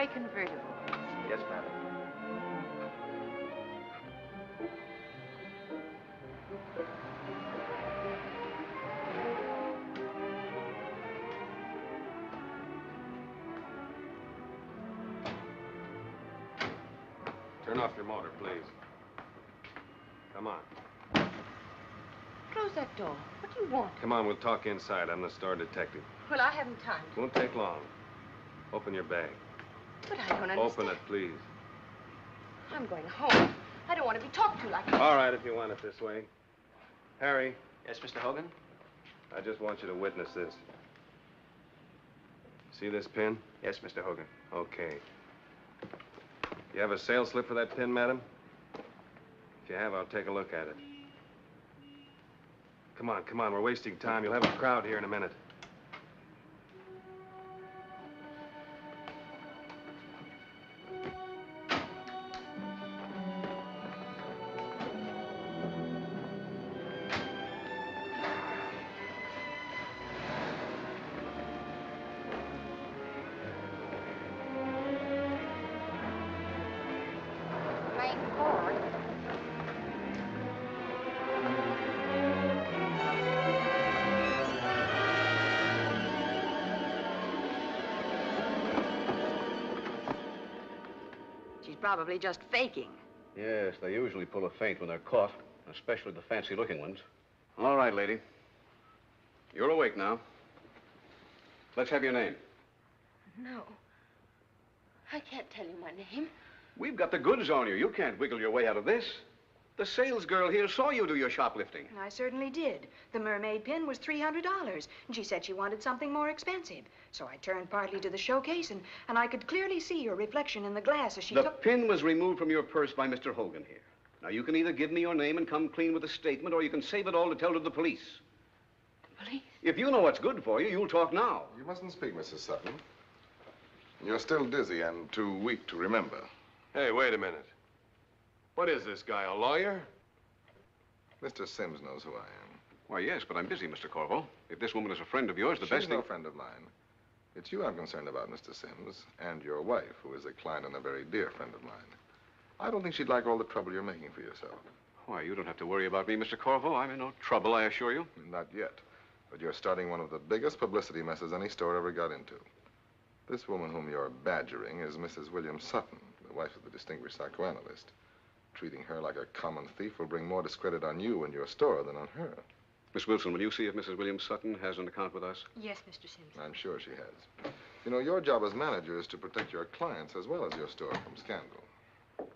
gray convertible. Yes, madam. Turn off your motor, please. Come on. Close that door. What do you want? Come on, we'll talk inside. I'm the store detective. Well, I haven't time to. Won't take long. Open your bag. But I don't understand. Open it, please. I'm going home. I don't want to be talked to like that. All right, if you want it this way. Harry. Yes, Mr. Hogan? I just want you to witness this. See this pin? Yes, Mr. Hogan. Okay. You have a sales slip for that pin, madam? If you have, I'll take a look at it. Come on, come on. We're wasting time. You'll have a crowd here in a minute. Probably just faking. Yes, they usually pull a feint when they're caught, especially the fancy-looking ones. All right, lady. You're awake now. Let's have your name. No. I can't tell you my name. We've got the goods on you. You can't wiggle your way out of this. The sales girl here saw you do your shoplifting. I certainly did. The mermaid pin was $300, and she said she wanted something more expensive. So I turned partly to the showcase, and I could clearly see your reflection in the glass as she took... The pin was removed from your purse by Mr. Hogan here. Now, you can either give me your name and come clean with a statement, or you can save it all to tell to the police. Police? If you know what's good for you, you'll talk now. You mustn't speak, Mrs. Sutton. You're still dizzy and too weak to remember. Hey, wait a minute. What is this guy, a lawyer? Mr. Sims knows who I am. Why, yes, but I'm busy, Mr. Corvo. If this woman is a friend of yours, the best She's thing... no friend of mine. It's you I'm concerned about, Mr. Sims, and your wife, who is a client and a very dear friend of mine. I don't think she'd like all the trouble you're making for yourself. Why, you don't have to worry about me, Mr. Corvo. I'm in no trouble, I assure you. Not yet. But you're starting one of the biggest publicity messes any store ever got into. This woman whom you're badgering is Mrs. William Sutton, the wife of the distinguished psychoanalyst. Treating her like a common thief will bring more discredit on you and your store than on her. Miss Wilson, will you see if Mrs. William Sutton has an account with us? Yes, Mr. Sims. I'm sure she has. You know, your job as manager is to protect your clients as well as your store from scandal.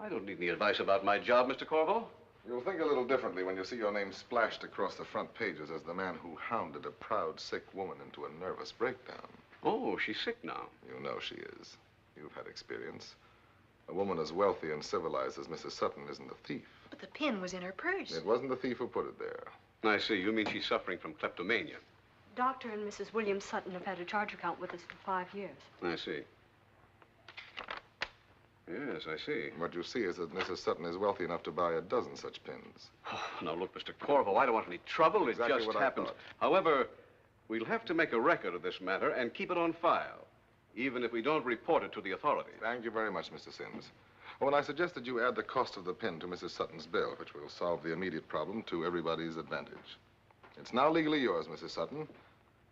I don't need any advice about my job, Mr. Corvo. You'll think a little differently when you see your name splashed across the front pages as the man who hounded a proud, sick woman into a nervous breakdown. Oh, she's sick now. You know she is. You've had experience. A woman as wealthy and civilized as Mrs. Sutton isn't a thief. But the pin was in her purse. It wasn't the thief who put it there. I see. You mean she's suffering from kleptomania. Dr. and Mrs. William Sutton have had a charge account with us for 5 years. I see. Yes, I see. What you see is that Mrs. Sutton is wealthy enough to buy a dozen such pins. Oh, now, look, Mr. Corvo, I don't want any trouble. Exactly it just what I happens. thought. However, we'll have to make a record of this matter and keep it on file, even if we don't report it to the authorities. Thank you very much, Mr. Sims. Oh, and I suggest that you add the cost of the pin to Mrs. Sutton's bill, which will solve the immediate problem to everybody's advantage. It's now legally yours, Mrs. Sutton.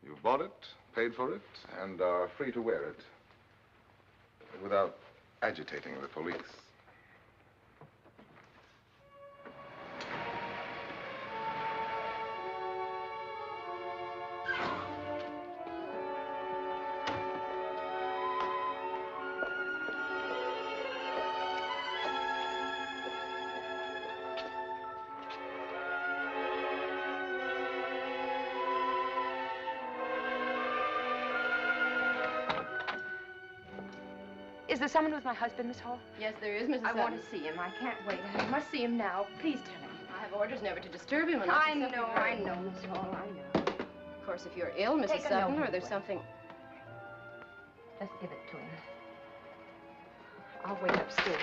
You've bought it, paid for it, and are free to wear it without agitating the police. Is there someone with my husband, Miss Hall? Yes, there is, Mrs. I Sutton. want to see him. I can't wait. I must see him now. Please tell him. I have orders never to disturb him unless I it's something know, very- Miss Hall, I know. Of course, if you're ill, Mrs. Take a Sutton, note or there's anyway. something... Just give it to him. I'll wait upstairs.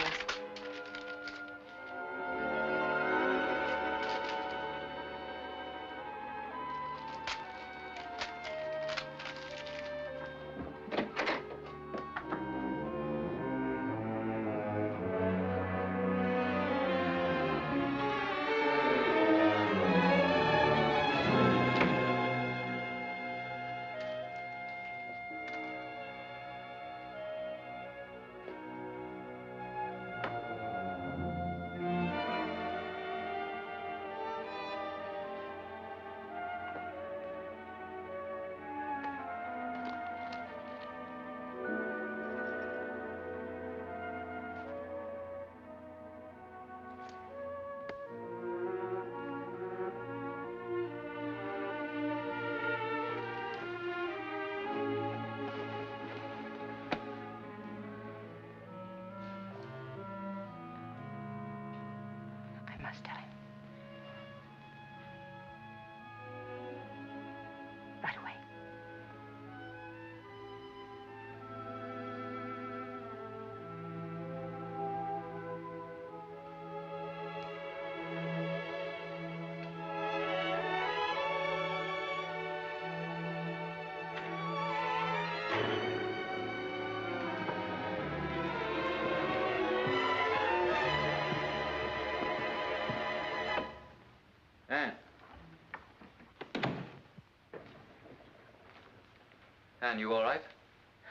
Ann, you all right?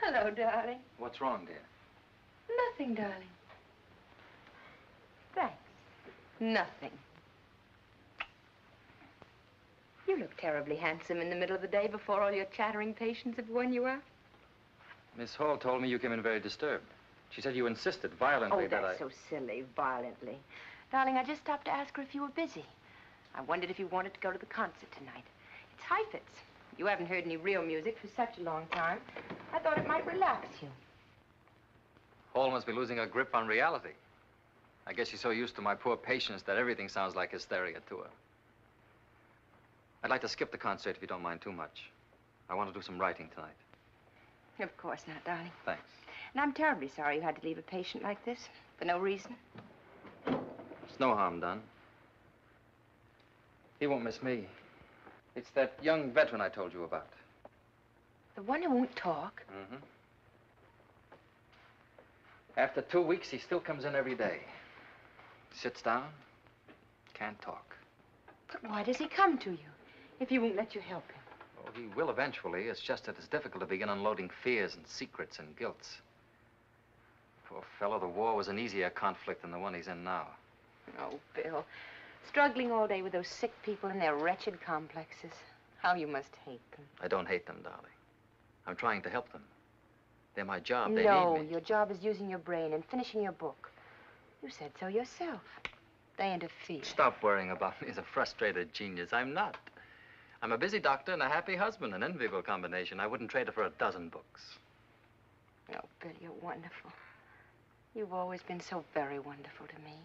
Hello, darling. What's wrong, dear? Nothing, darling. Thanks. Nothing. You look terribly handsome in the middle of the day before all your chattering patients have worn you out. Miss Hall told me you came in very disturbed. She said you insisted violently that that's so silly, violently. Darling, I just stopped to ask her if you were busy. I wondered if you wanted to go to the concert tonight. It's Heifetz. You haven't heard any real music for such a long time. I thought it might relax you. Hall must be losing her grip on reality. I guess she's so used to my poor patients that everything sounds like hysteria to her. I'd like to skip the concert if you don't mind too much. I want to do some writing tonight. Of course not, darling. Thanks. And I'm terribly sorry you had to leave a patient like this for no reason. There's no harm done. He won't miss me. It's that young veteran I told you about. The one who won't talk? Mm-hmm. After 2 weeks, he still comes in every day. Sits down, can't talk. But why does he come to you if he won't let you help him? Oh, he will eventually. It's just that it's difficult to begin unloading fears and secrets and guilts. Poor fellow, the war was an easier conflict than the one he's in now. Oh, Bill. Struggling all day with those sick people and their wretched complexes. How you must hate them. I don't hate them, darling. I'm trying to help them. They're my job. They No, need me. your job is using your brain and finishing your book. You said so yourself. They interfere. Stop worrying about me as a frustrated genius. I'm not. I'm a busy doctor and a happy husband, an enviable combination. I wouldn't trade it for a dozen books. Oh, Bill, you're wonderful. You've always been so very wonderful to me.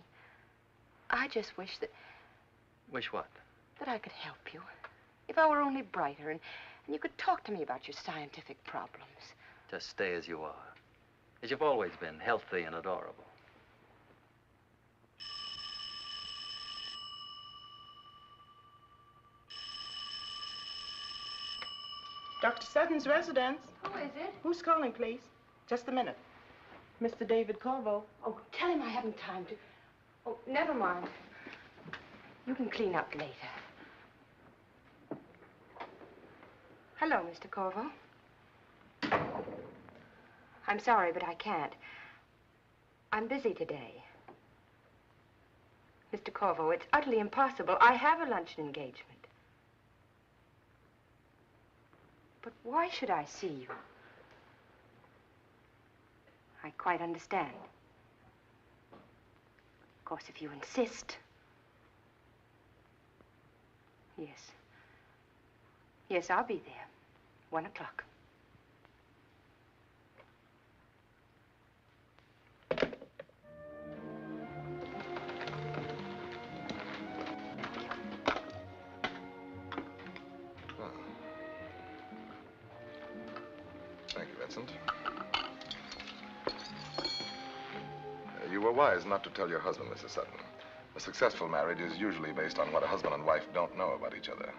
I just wish that... Wish what? That I could help you. If I were only brighter and you could talk to me about your scientific problems. Just stay as you are. As you've always been, healthy and adorable. Dr. Sutton's residence. Who is it? Who's calling, please? Just a minute. Mr. David Corvo. Oh, tell him I haven't time to... Oh, never mind. You can clean up later. Hello, Mr. Corvo. I'm sorry, but I can't. I'm busy today. Mr. Corvo, it's utterly impossible. I have a luncheon engagement. But why should I see you? I quite understand. Of course, if you insist. Yes. Yes, I'll be there. 1 o'clock. Thank you, Vincent. You were wise not to tell your husband, Mrs. Sutton. A successful marriage is usually based on what a husband and wife don't know about each other.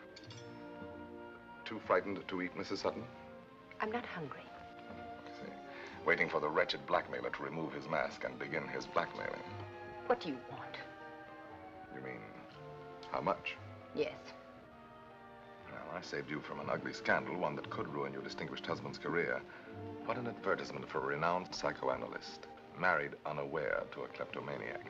Too frightened to eat, Mrs. Sutton? I'm not hungry. I see. Waiting for the wretched blackmailer to remove his mask and begin his blackmailing. What do you want? You mean, how much? Yes. Well, I saved you from an ugly scandal, one that could ruin your distinguished husband's career. What an advertisement for a renowned psychoanalyst, married unaware to a kleptomaniac.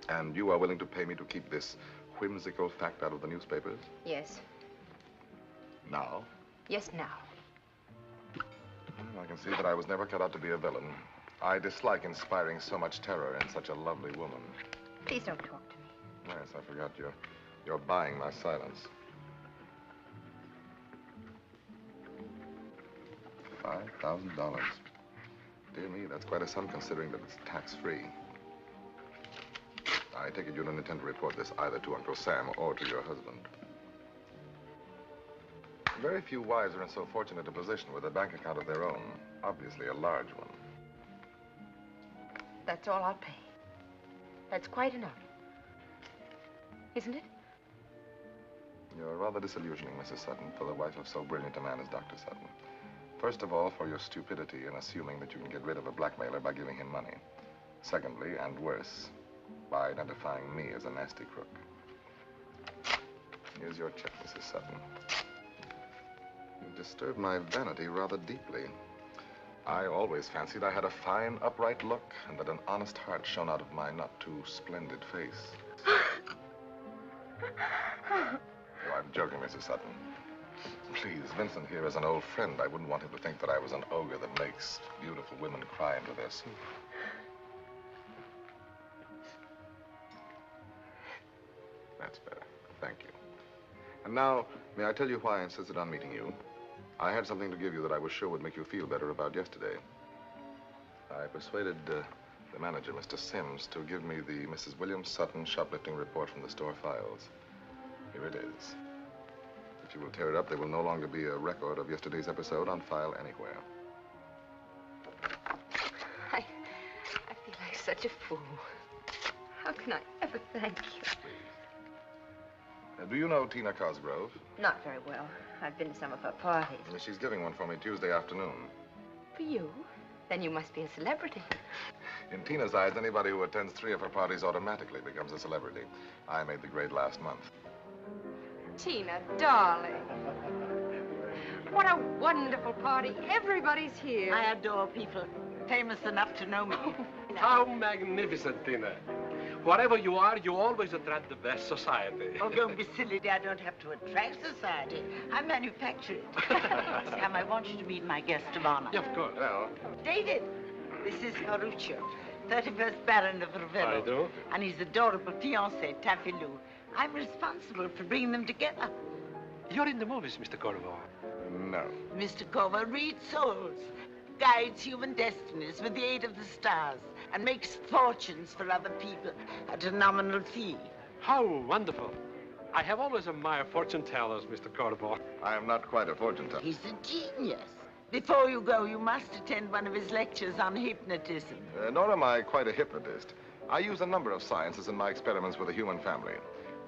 And you are willing to pay me to keep this whimsical fact out of the newspapers? Yes. Now? Yes, now. Well, I can see that I was never cut out to be a villain. I dislike inspiring so much terror in such a lovely woman. Please don't talk to me. Yes, I forgot you're buying my silence. $5,000. Dear me, that's quite a sum considering that it's tax-free. I take it you don't intend to report this either to Uncle Sam or to your husband. Very few wives are in so fortunate a position with a bank account of their own, obviously a large one. That's all I'll pay. That's quite enough. Isn't it? You're rather disillusioning, Mrs. Sutton, for the wife of so brilliant a man as Dr. Sutton. First of all, for your stupidity in assuming that you can get rid of a blackmailer by giving him money. Secondly, and worse, by identifying me as a nasty crook. Here's your check, Mrs. Sutton. You disturbed my vanity rather deeply. I always fancied I had a fine, upright look and that an honest heart shone out of my not too splendid face. Oh, I'm joking, Mrs. Sutton. Please, Vincent here is an old friend. I wouldn't want him to think that I was an ogre that makes beautiful women cry into their soup. That's better. Thank you. And now, may I tell you why I insisted on meeting you? I had something to give you that I was sure would make you feel better about yesterday. I persuaded the manager, Mr. Sims, to give me the Mrs. William Sutton shoplifting report from the store files. Here it is. If you will tear it up, there will no longer be a record of yesterday's episode on file anywhere. I feel like such a fool. How can I ever thank you? Do you know Tina Cosgrove? Not very well. I've been to some of her parties. She's giving one for me Tuesday afternoon. For you? Then you must be a celebrity. In Tina's eyes, anybody who attends 3 of her parties automatically becomes a celebrity. I made the grade last month. Tina, darling. What a wonderful party. Everybody's here. I adore people famous enough to know me. How magnificent, Tina. Wherever you are, you always attract the best society. Oh, don't be silly, dear. I don't have to attract society. I manufacture it. Sam, I want you to meet my guest of honor. Yeah, of course. Well, David, this is Ferruccio, 31st Baron of Ravello. I do. And his adorable fiancée, Taffy Lou. I'm responsible for bringing them together. You're in the movies, Mr. Corvo. no. Mr. Corvo reads souls, guides human destinies with the aid of the stars, and makes fortunes for other people at a nominal fee. How wonderful. I have always admired fortune tellers, Mr. Corvo. I am not quite a fortune teller. He's a genius. Before you go, you must attend one of his lectures on hypnotism. Nor am I quite a hypnotist. I use a number of sciences in my experiments with the human family.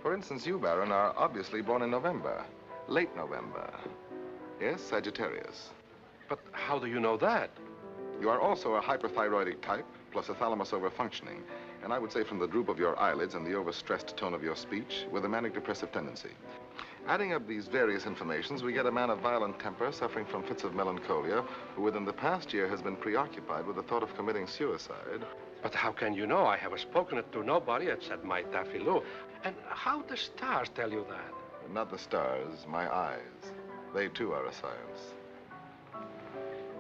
For instance, you, Baron, are obviously born in November. Late November. Yes, Sagittarius. But how do you know that? You are also a hyperthyroidic type, plus a thalamus overfunctioning. And I would say from the droop of your eyelids and the overstressed tone of your speech, with a manic depressive tendency. Adding up these various informations, we get a man of violent temper suffering from fits of melancholia, who within the past year has been preoccupied with the thought of committing suicide. But how can you know? I have spoken it to nobody except my Taffy Lou. And how the stars tell you that? Not the stars, my eyes. They too are a science.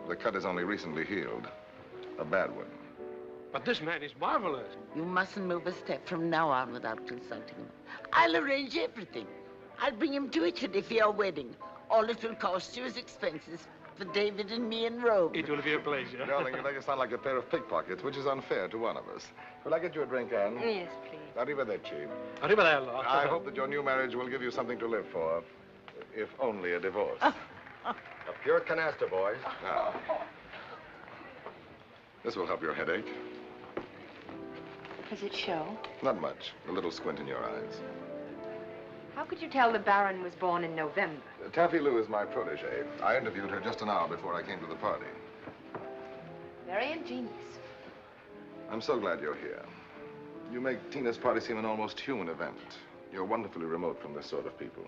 The cut is only recently healed. A bad one. But this man is marvelous. You mustn't move a step from now on without consulting him. I'll arrange everything. I'll bring him to Italy for your wedding. All it will cost you is expenses for David and me in Rome. It will be a pleasure. Darling, you make us sound like a pair of pickpockets, which is unfair to one of us. Will I get you a drink, Anne? Yes, please. Arrivederci. Arrivederci. I hope that your new marriage will give you something to live for, if only a divorce. A pure canaster, boys. Now, this will help your headache. Does it show? Not much. A little squint in your eyes. How could you tell the Baron was born in November? Taffy Lou is my protege. I interviewed her just an hour before I came to the party. Very ingenious. I'm so glad you're here. You make Tina's party seem an almost human event. You're wonderfully remote from this sort of people.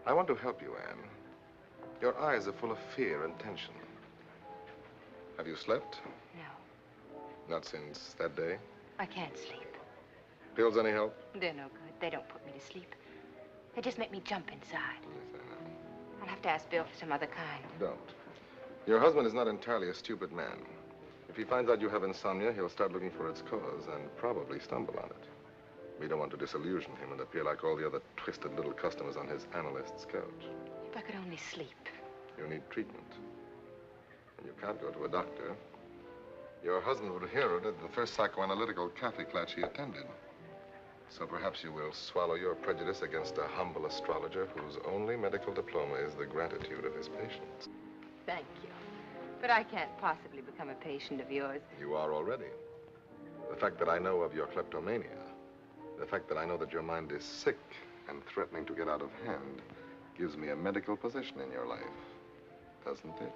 I want to help you, Anne. Your eyes are full of fear and tension. Have you slept? No. Not since that day? I can't sleep. Pills any help? They're no good. They don't put me to sleep. They just make me jump inside. Yes, I know. I'll have to ask Bill for some other kind. Don't. Your husband is not entirely a stupid man. If he finds out you have insomnia, he'll start looking for its cause and probably stumble on it. We don't want to disillusion him and appear like all the other twisted little customers on his analyst's couch. If I could only sleep. You need treatment. And you can't go to a doctor. Your husband would hear it at the first psychoanalytical cafe class he attended. So perhaps you will swallow your prejudice against a humble astrologer whose only medical diploma is the gratitude of his patients. Thank you. But I can't possibly become a patient of yours. You are already. The fact that I know of your kleptomania, the fact that I know that your mind is sick and threatening to get out of hand, gives me a medical position in your life, doesn't it?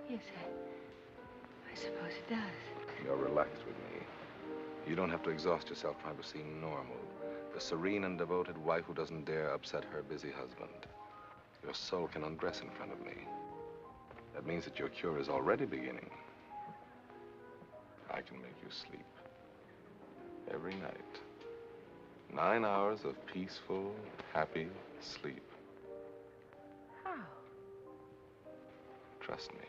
Yes, I suppose it does. You're relaxed with me. You don't have to exhaust yourself trying to seem normal. The serene and devoted wife who doesn't dare upset her busy husband. Your soul can undress in front of me. That means that your cure is already beginning. I can make you sleep. Every night. 9 hours of peaceful, happy sleep. How? Trust me.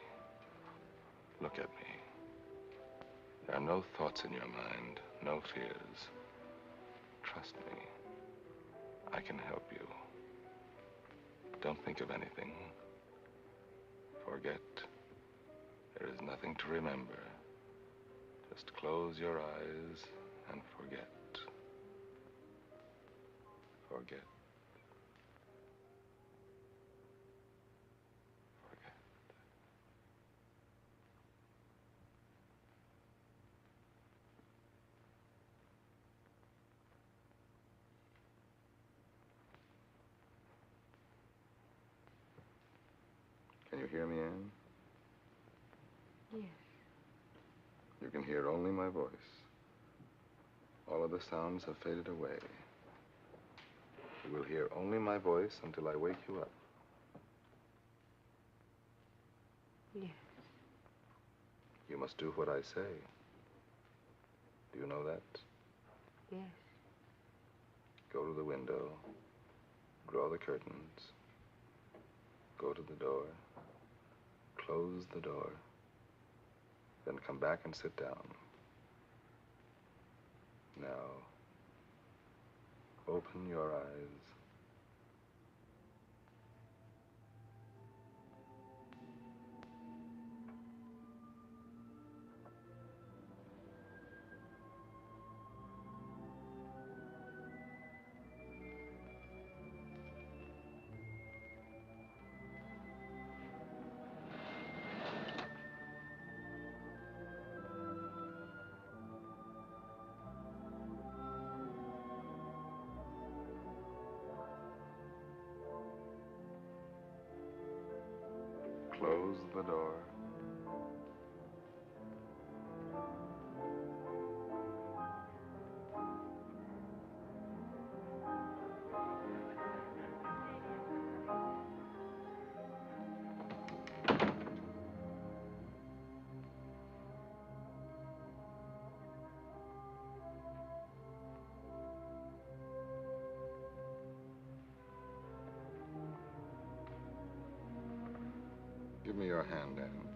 Look at me. There are no thoughts in your mind, no fears. Trust me. I can help you. Don't think of anything. Forget. There is nothing to remember. Just close your eyes and forget. Forget. Forget. Can you hear me, Anne? Yes. You can hear only my voice. All of the sounds have faded away. You will hear only my voice until I wake you up. Yes. You must do what I say. Do you know that? Yes. Go to the window. Draw the curtains. Go to the door. Close the door. Then come back and sit down. Now, open your eyes. Close the door. Give me your hand, Anne.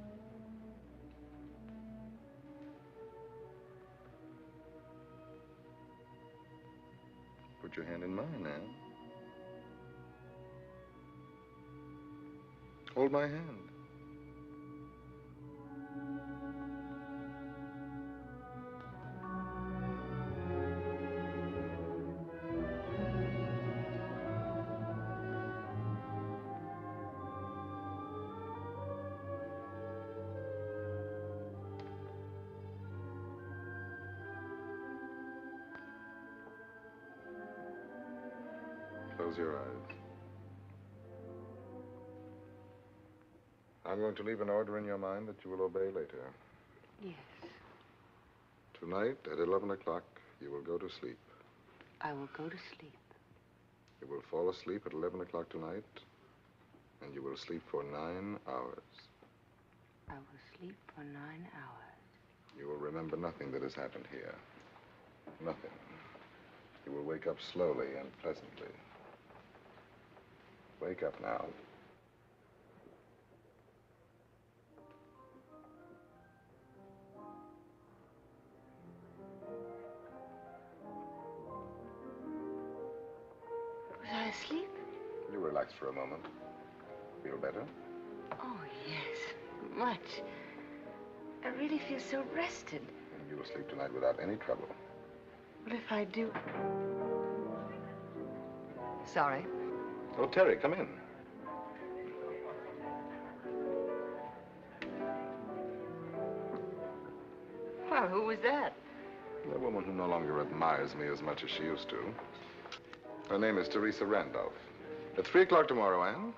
Put your hand in mine, Anne. Hold my hand. Close your eyes. I'm going to leave an order in your mind that you will obey later. Yes. Tonight, at 11 o'clock, you will go to sleep. I will go to sleep. You will fall asleep at 11 o'clock tonight, and you will sleep for 9 hours. I will sleep for 9 hours. You will remember nothing that has happened here. Nothing. You will wake up slowly and pleasantly. Wake up now. Was I asleep? You relax for a moment. Feel better? Oh, yes. Much. I really feel so rested. And you will sleep tonight without any trouble. What if I do? Sorry. Oh, Terry, come in. Well, who was that? The woman who no longer admires me as much as she used to. Her name is Teresa Randolph. At 3 o'clock tomorrow, Anne?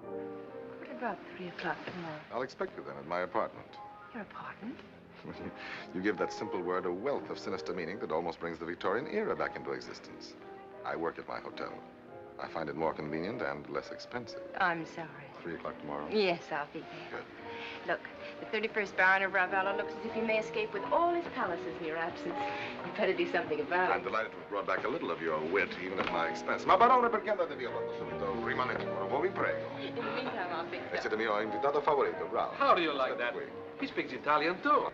What about 3 o'clock tomorrow? I'll expect you then at my apartment. Your apartment? You give that simple word a wealth of sinister meaning that almost brings the Victorian era back into existence. I work at my hotel. I find it more convenient and less expensive. I'm sorry. 3 o'clock tomorrow? Yes, I'll be there. Good. Look, the 31st Baron of Ravello looks as if he may escape with all his palaces in your absence. You better do something about I'm it. delighted to have brought back a little of your wit, even at my expense. Ma barone, perché andate via quando subito? Rimanete qua, vi prego. In the meantime, I'll fix E it. siete mio invitato favorito, bravo. How do you like that? Qui. He speaks Italian, too.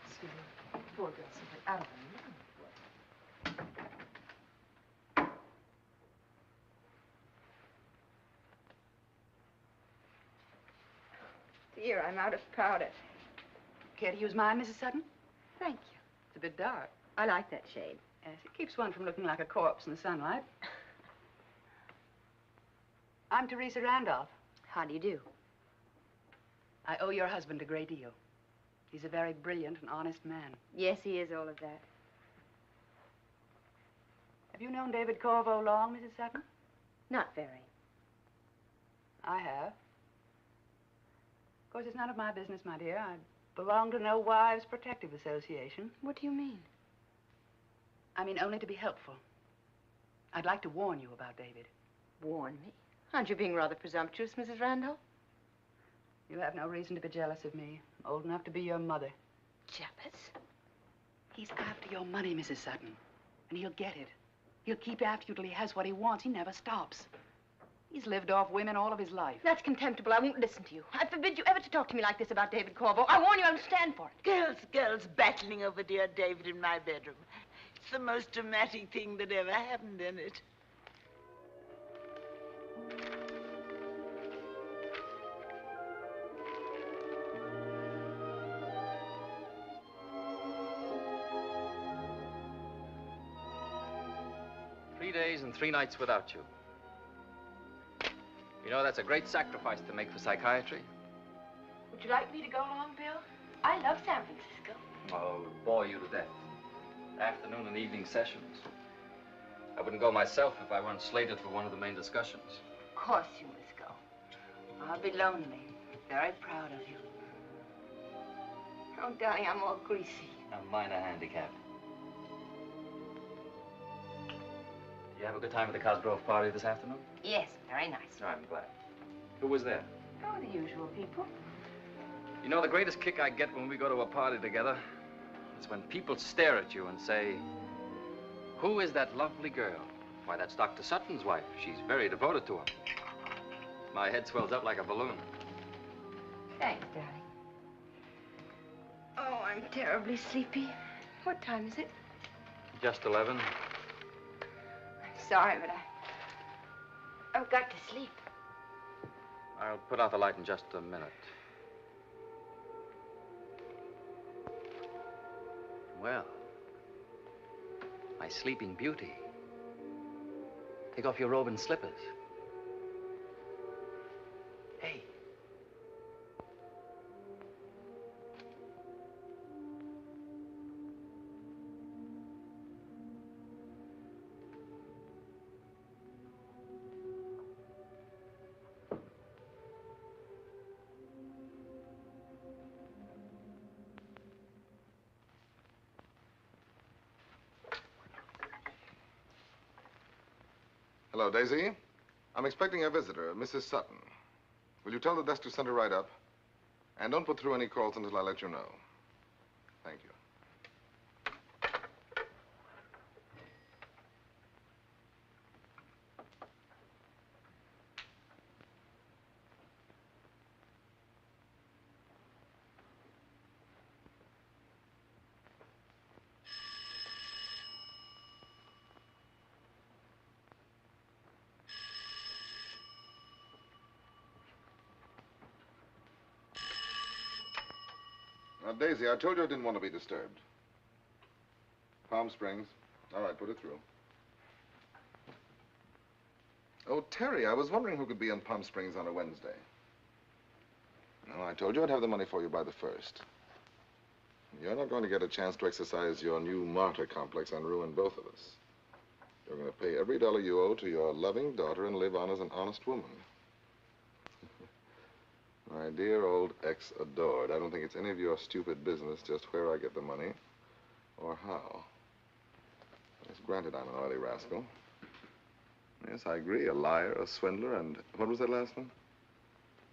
Excuse me. Poor girl, simply out of her mind. Dear, I'm out of powder. Care to use mine, Mrs. Sutton? Thank you. It's a bit dark. I like that shade. Yes, it keeps one from looking like a corpse in the sunlight. I'm Teresa Randolph. How do you do? I owe your husband a great deal. He's a very brilliant and honest man. Yes, he is all of that. Have you known David Corvo long, Mrs. Sutton? Not very. I have. Of course, it's none of my business, my dear. I belong to no Wives Protective Association. What do you mean? I mean only to be helpful. I'd like to warn you about David. Warn me? Aren't you being rather presumptuous, Mrs. Randolph? You have no reason to be jealous of me. I'm old enough to be your mother. Jealous? He's after your money, Mrs. Sutton. And he'll get it. He'll keep after you till he has what he wants. He never stops. He's lived off women all of his life. That's contemptible. I won't listen to you. I forbid you ever to talk to me like this about David Corvo. I warn you, I'll stand for it. Girls battling over dear David in my bedroom. It's the most dramatic thing that ever happened in it. Three days and 3 nights without you. You know, that's a great sacrifice to make for psychiatry. Would you like me to go along, Bill? I love San Francisco. Oh, it would bore you to death. Afternoon and evening sessions. I wouldn't go myself if I weren't slated for one of the main discussions. Of course you must go. I'll be lonely. Very proud of you. Oh, darling, I'm all greasy. A minor handicap. Did you have a good time at the Cosgrove party this afternoon? Yes, very nice. Oh, I'm glad. Who was there? Oh, the usual people. You know, the greatest kick I get when we go to a party together is when people stare at you and say, "Who is that lovely girl?" Why, that's Dr. Sutton's wife. She's very devoted to him. My head swells up like a balloon. Thanks, darling. Oh, I'm terribly sleepy. What time is it? Just 11. I'm sorry, but I've got to sleep. I'll put out the light in just a minute. Well, my sleeping beauty. Take off your robe and slippers. Hey. Hello, Daisy. I'm expecting a visitor, Mrs. Sutton. Will you tell the desk to send her right up? And don't put through any calls until I let you know. Thank you. Now, Daisy, I told you I didn't want to be disturbed. Palm Springs. All right, put it through. Oh, Terry, I was wondering who could be in Palm Springs on a Wednesday. No, I told you I'd have the money for you by the 1st. You're not going to get a chance to exercise your new martyr complex and ruin both of us. You're going to pay every dollar you owe to your loving daughter and live on as an honest woman. My dear old ex-adored, I don't think it's any of your stupid business just where I get the money or how. It's granted I'm an oily rascal. Yes, I agree. A liar, a swindler, and what was that last one?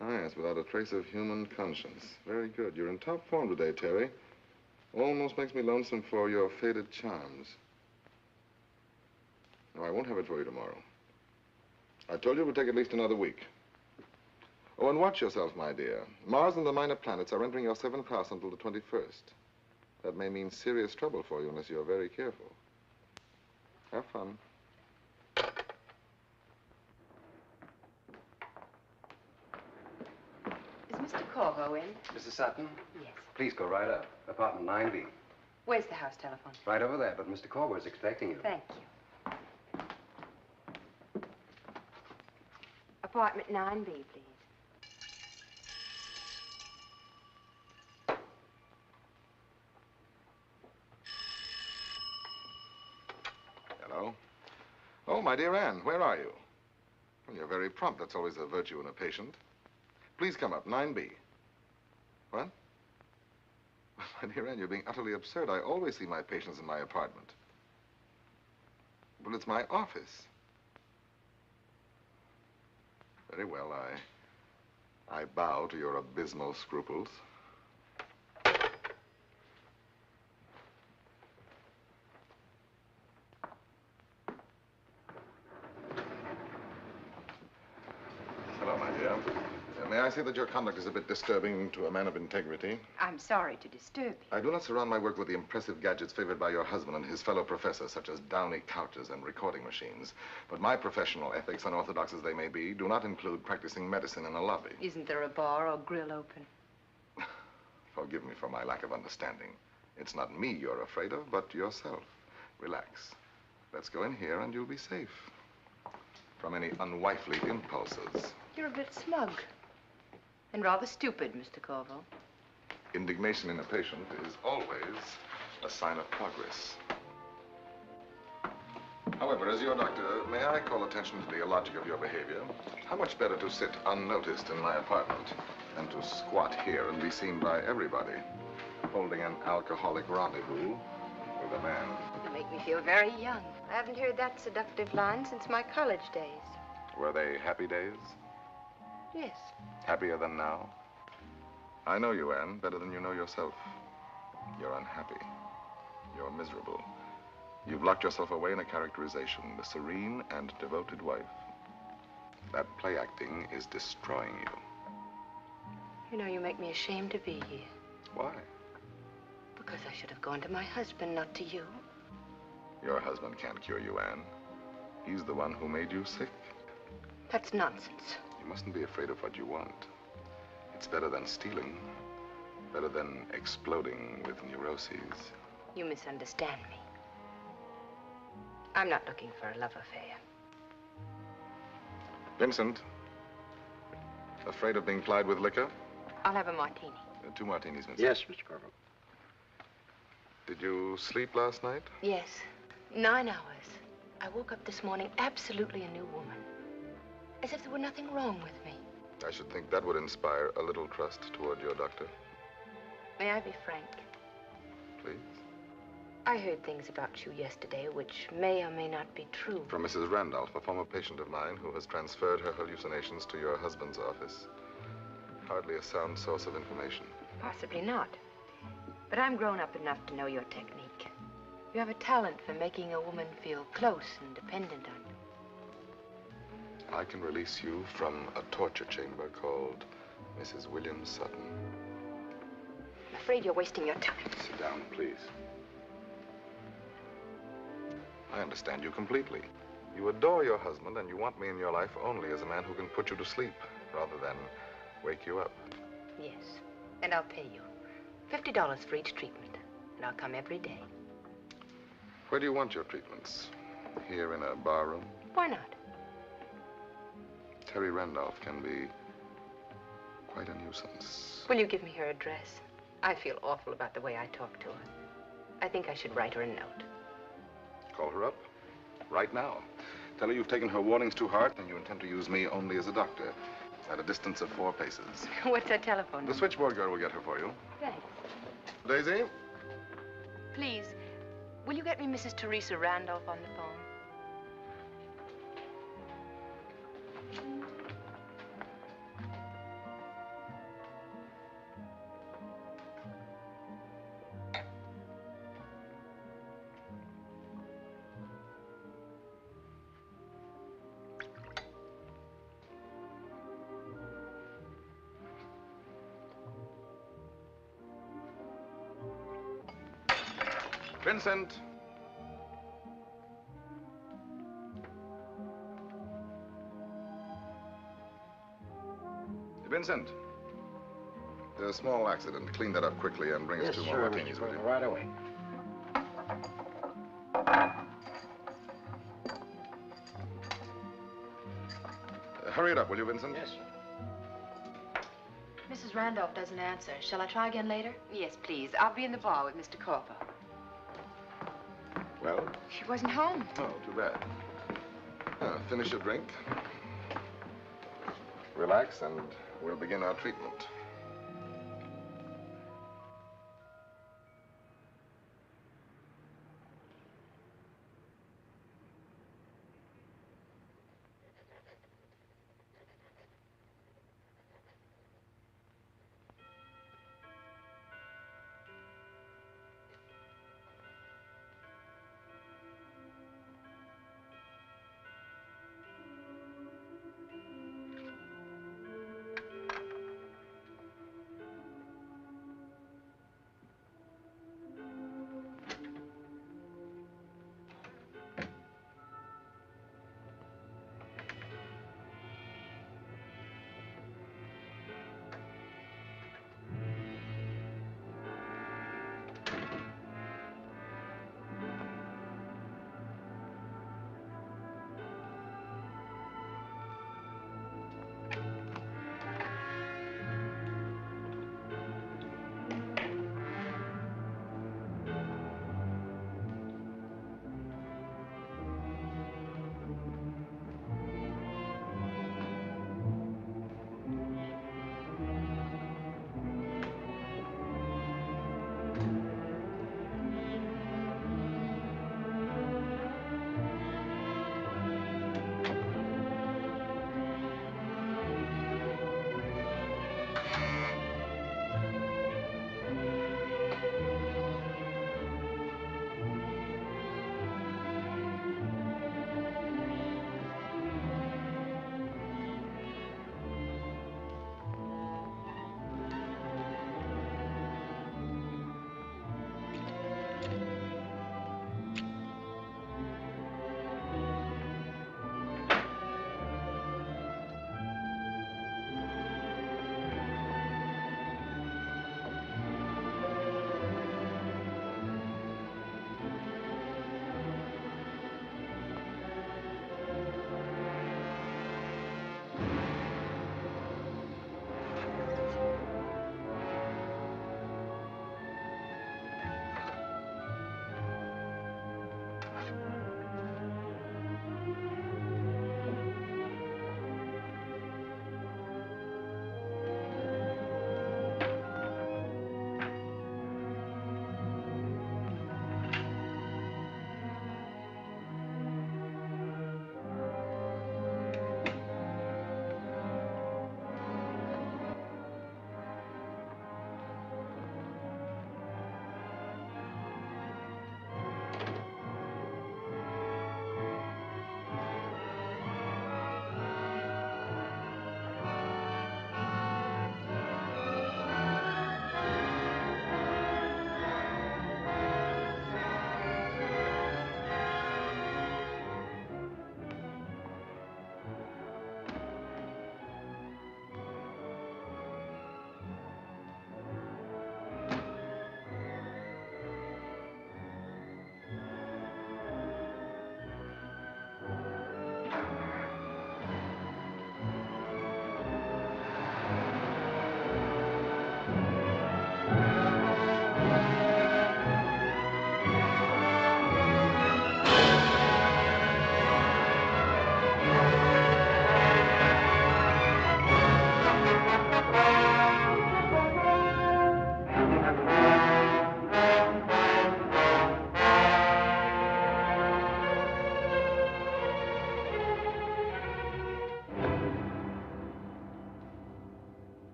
Ah, yes, without a trace of human conscience. Very good. You're in top form today, Terry. Almost makes me lonesome for your faded charms. No, I won't have it for you tomorrow. I told you it would take at least another week. Oh, and watch yourself, my dear. Mars and the minor planets are entering your 7th house until the 21st. That may mean serious trouble for you unless you're very careful. Have fun. Is Mr. Corvo in? Mrs. Sutton? Yes. Please go right up. Apartment 9B. Where's the house telephone? Right over there, but Mr. Corvo is expecting you. Thank you. Apartment 9B, please. Hello? Oh, my dear Anne, where are you? Well, you're very prompt. That's always a virtue in a patient. Please come up, 9B. What? My dear Anne, you're being utterly absurd. I always see my patients in my apartment. Well, it's my office. Very well, I bow to your abysmal scruples. Hello, my dear. May I say that your conduct is a bit disturbing to a man of integrity? I'm sorry to disturb you. I do not surround my work with the impressive gadgets favored by your husband and his fellow professors, such as downy couches and recording machines. But my professional ethics, unorthodox as they may be, do not include practicing medicine in a lobby. Isn't there a bar or grill open? Forgive me for my lack of understanding. It's not me you're afraid of, but yourself. Relax. Let's go in here and you'll be safe from any unwifely impulses. You're a bit smug. And rather stupid, Mr. Corvo. Indignation in a patient is always a sign of progress. However, as your doctor, may I call attention to the illogic of your behavior? How much better to sit unnoticed in my apartment than to squat here and be seen by everybody, holding an alcoholic rendezvous with a man. You make me feel very young. I haven't heard that seductive line since my college days. Were they happy days? Yes. Happier than now? I know you, Anne, better than you know yourself. You're unhappy. You're miserable. You've locked yourself away in a characterization, the serene and devoted wife. That play acting is destroying you. You know, you make me ashamed to be here. Why? Because I should have gone to my husband, not to you. Your husband can't cure you, Anne. He's the one who made you sick. That's nonsense. You mustn't be afraid of what you want. It's better than stealing. Better than exploding with neuroses. You misunderstand me. I'm not looking for a love affair. Vincent, afraid of being plied with liquor? I'll have a martini. 2 martinis, Vincent. Yes, Mr. Corvo. Did you sleep last night? Yes. 9 hours. I woke up this morning absolutely a new woman. As if there were nothing wrong with me. I should think that would inspire a little trust toward your doctor. May I be frank? Please. I heard things about you yesterday which may or may not be true. From Mrs. Randolph, a former patient of mine who has transferred her hallucinations to your husband's office. Hardly a sound source of information. Possibly not. But I'm grown up enough to know your technique. You have a talent for making a woman feel close and dependent on you. I can release you from a torture chamber called Mrs. William Sutton. I'm afraid you're wasting your time. Sit down, please. I understand you completely. You adore your husband, and you want me in your life only as a man who can put you to sleep, rather than wake you up. Yes, and I'll pay you. $50 for each treatment, and I'll come every day. Where do you want your treatments? Here in a bar room? Why not? Terry Randolph can be quite a nuisance. Will you give me her address? I feel awful about the way I talk to her. I think I should write her a note. Call her up. Right now. Tell her you've taken her warnings to heart and you intend to use me only as a doctor. At a distance of 4 paces. What's her telephone number? The switchboard girl will get her for you. Thanks. Daisy? Please, will you get me Mrs. Teresa Randolph on the phone? Vincent. Vincent. There's a small accident. Clean that up quickly and bring us 2 more martinis, will you? Right away. Hurry it up, will you, Vincent? Yes, sir. Mrs. Randolph doesn't answer. Shall I try again later? Yes, please. I'll be in the bar with Mr. Cooper. Well? She wasn't home. Oh, too bad. Finish your drink. Relax, and we'll begin our treatment.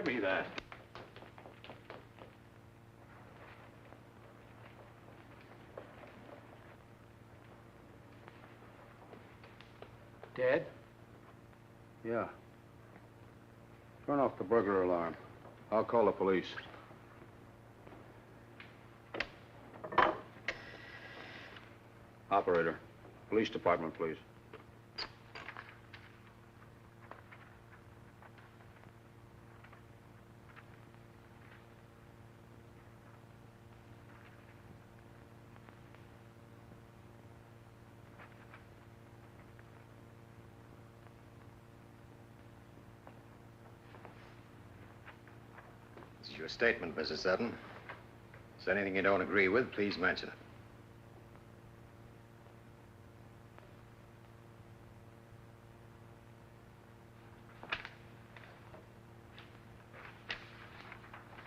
Give me that. Dead? Yeah. Turn off the burglar alarm. I'll call the police. Operator, police department, please. This is your statement, Mrs. Sutton. If there's anything you don't agree with, please mention it.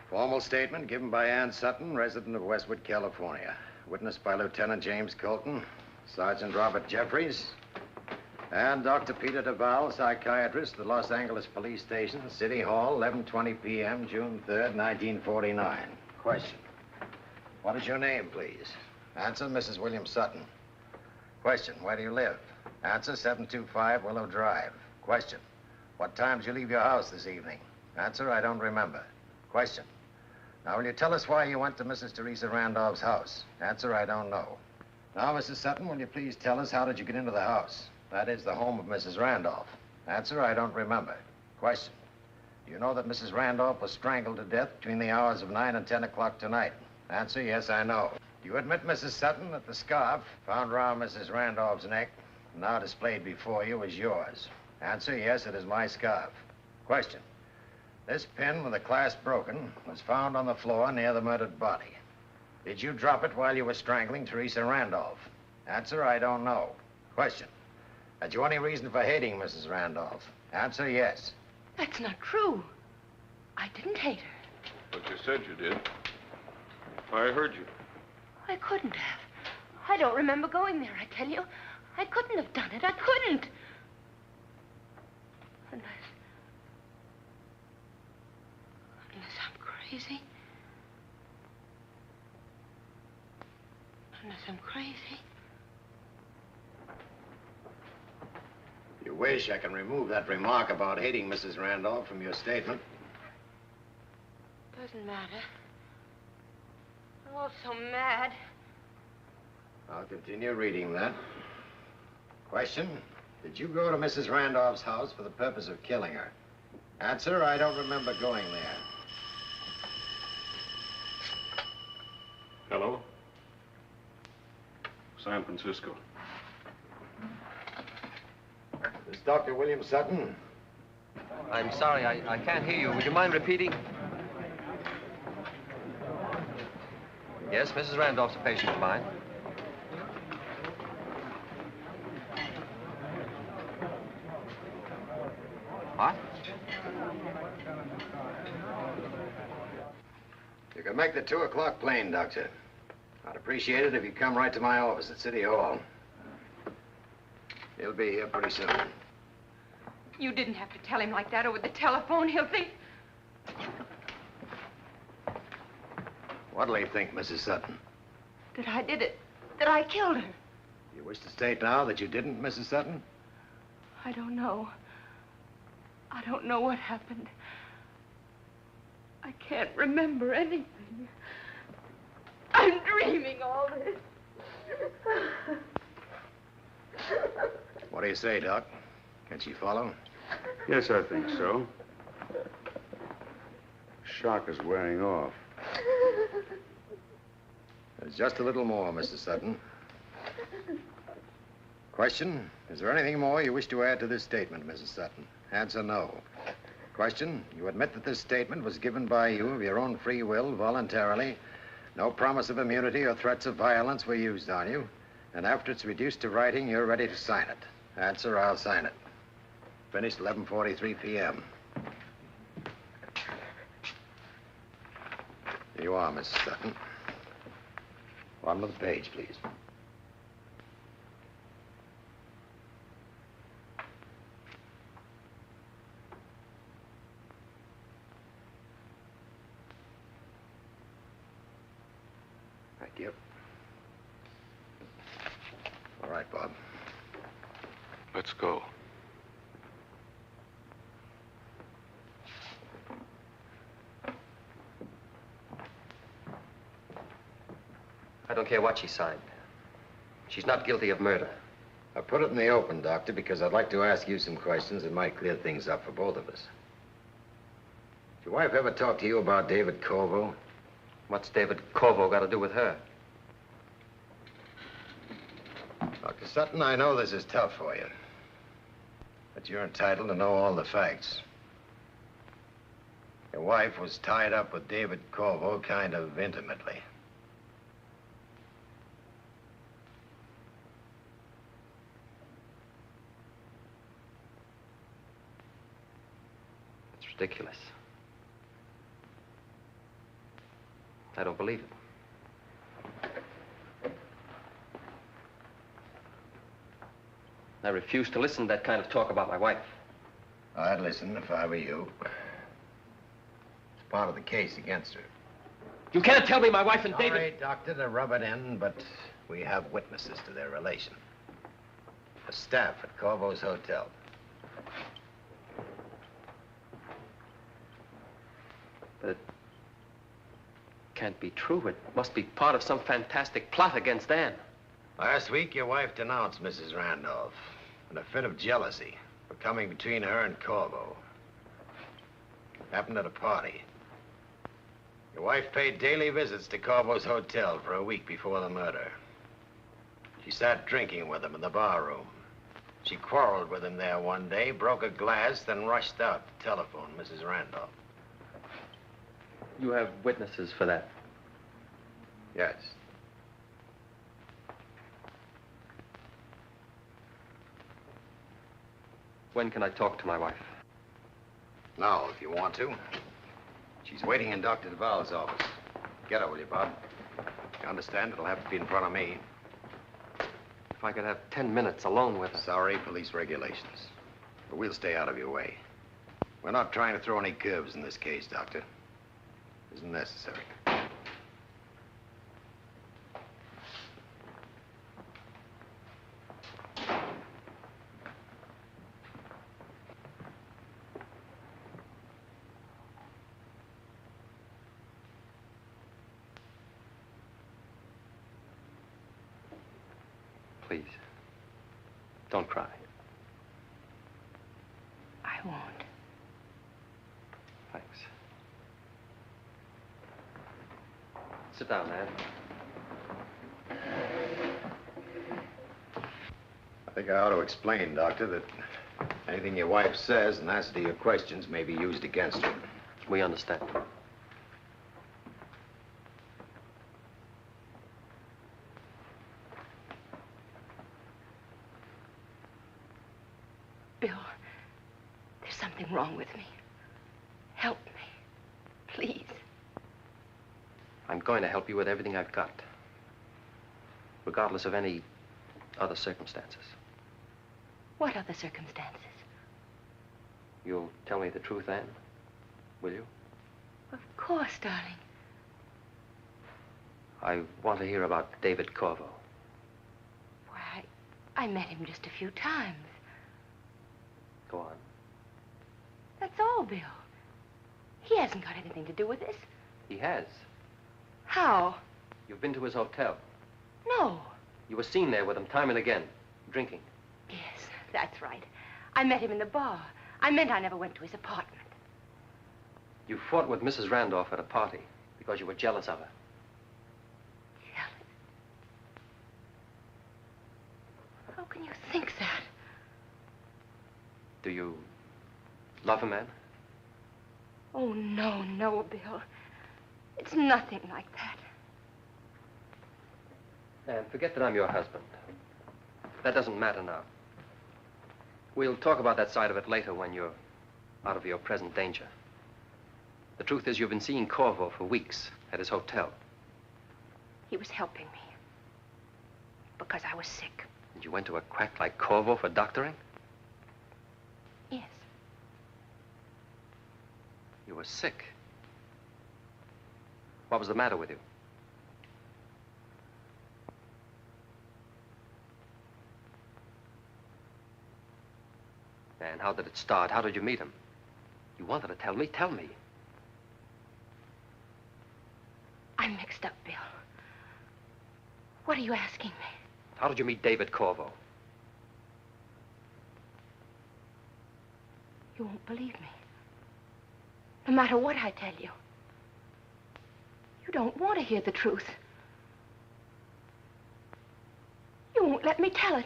Formal statement given by Ann Sutton, resident of Westwood, California. Witnessed by Lieutenant James Colton, Sergeant Robert Jeffries, and Dr. Peter Duval, psychiatrist at the Los Angeles Police Station, City Hall, 11:20 p.m., June 3rd, 1949. Question. What is your name, please? Answer, Mrs. William Sutton. Question. Where do you live? Answer, 725 Willow Drive. Question. What time did you leave your house this evening? Answer, I don't remember. Question. Now, will you tell us why you went to Mrs. Teresa Randolph's house? Answer, I don't know. Now, Mrs. Sutton, will you please tell us how did you get into the house? That is, the home of Mrs. Randolph. Answer, I don't remember. Question. Do you know that Mrs. Randolph was strangled to death between the hours of 9 and 10 o'clock tonight? Answer, yes, I know. Do you admit, Mrs. Sutton, that the scarf found around Mrs. Randolph's neck, now displayed before you, is yours? Answer, yes, it is my scarf. Question. This pin with the clasp broken was found on the floor near the murdered body. Did you drop it while you were strangling Teresa Randolph? Answer, I don't know. Question. Had you any reason for hating Mrs. Randolph? Answer, yes. That's not true. I didn't hate her. But you said you did. I heard you. I couldn't have. I don't remember going there, I tell you. I couldn't have done it. I couldn't. Unless I'm crazy. Unless I'm crazy. If you wish, I can remove that remark about hating Mrs. Randolph from your statement. Doesn't matter. I'm all so mad. I'll continue reading that. Question. Did you go to Mrs. Randolph's house for the purpose of killing her? Answer, I don't remember going there. Hello? San Francisco. This is Dr. William Sutton. I'm sorry, I can't hear you. Would you mind repeating? Yes, Mrs. Randolph's a patient of mine. What? You can make the 2 o'clock plane, Doctor. I'd appreciate it if you'd come right to my office at City Hall. He'll be here pretty soon. You didn't have to tell him like that over the telephone. He'll think... What'll he think, Mrs. Sutton? that I did it. That I killed her. You wish to state now that you didn't, Mrs. Sutton? I don't know. I don't know what happened. I can't remember anything. I'm dreaming all this. What do you say, Doc? Can she follow? Yes, I think so. Shock is wearing off. There's just a little more, Mrs. Sutton. Question, is there anything more you wish to add to this statement, Mrs. Sutton? Answer, no. Question, you admit that this statement was given by you of your own free will, voluntarily. No promise of immunity or threats of violence were used on you. And after it's reduced to writing, you're ready to sign it. Answer, I'll sign it. Finished 11:43 p.m. Here you are, Mrs. Sutton. Bottom of the page, please. Thank you. All right, Bob. Let's go. I don't care what she signed. She's not guilty of murder. I put it in the open, Doctor, because I'd like to ask you some questions that might clear things up for both of us. Did your wife ever talk to you about David Corvo? What's David Corvo got to do with her? Dr. Sutton, I know this is tough for you, but you're entitled to know all the facts. Your wife was tied up with David Corvo kind of intimately. It's ridiculous. I don't believe it. I refuse to listen to that kind of talk about my wife. I'd listen if I were you. It's part of the case against her. You can't tell me my wife and David... Sorry, Doctor, to rub it in, but we have witnesses to their relation. The staff at Corvo's hotel. But it can't be true. It must be part of some fantastic plot against Ann. Last week, your wife denounced Mrs. Randolph in a fit of jealousy for coming between her and Corvo. Happened at a party. Your wife paid daily visits to Corvo's hotel for a week before the murder. She sat drinking with him in the bar room. She quarreled with him there one day, broke a glass, then rushed out to telephone Mrs. Randolph. You have witnesses for that? Yes. When can I talk to my wife? Now, if you want to. She's waiting in Dr. Duval's office. Get her, will you, Bob? You understand? It'll have to be in front of me. If I could have 10 minutes alone with her. Sorry, police regulations. But we'll stay out of your way. We're not trying to throw any curves in this case, Doctor. Isn't necessary. Please, don't cry. I won't. Thanks. Sit down, Ann. I think I ought to explain, Doctor, that anything your wife says in answer to your questions may be used against her. We understand. Bill, there's something wrong with me. Help me, please. I'm going to help you with everything I've got, regardless of any other circumstances. What other circumstances? You'll tell me the truth, Ann? Will you? Of course, darling. I want to hear about David Corvo. Why, I met him just a few times. Go on. That's all, Bill. He hasn't got anything to do with this. He has. How? You've been to his hotel. No. You were seen there with him time and again, drinking. Yes, that's right. I met him in the bar. I meant I never went to his apartment. You fought with Mrs. Randolph at a party because you were jealous of her. Jealous? How can you think that? Do you love him, Ann? Oh, no, Bill. It's nothing like that. And forget that I'm your husband. That doesn't matter now. We'll talk about that side of it later when you're out of your present danger. The truth is, you've been seeing Corvo for weeks at his hotel. He was helping me. Because I was sick. And you went to a quack like Corvo for doctoring? Yes. You were sick. What was the matter with you? And how did it start? How did you meet him? You wanted to tell me? Tell me. I'm mixed up, Bill. What are you asking me? How did you meet David Corvo? You won't believe me. No matter what I tell you. You don't want to hear the truth. You won't let me tell it.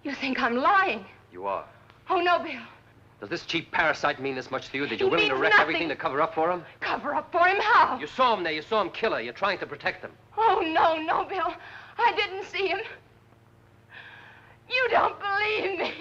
You think I'm lying. You are. Oh, no, Bill. Does this cheap parasite mean this much to you that you're He willing to means wreck nothing. everything to cover up for him? Cover up for him? How? You saw him there. You saw him kill her. You're trying to protect him. Oh, no, no, Bill. I didn't see him. You don't believe me.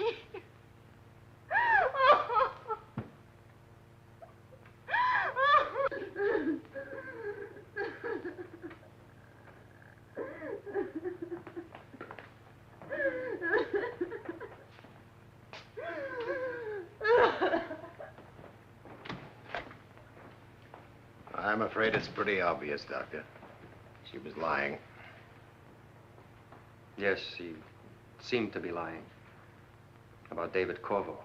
I'm afraid it's pretty obvious, Doctor. She was lying. Yes, he seemed to be lying. About David Corvo.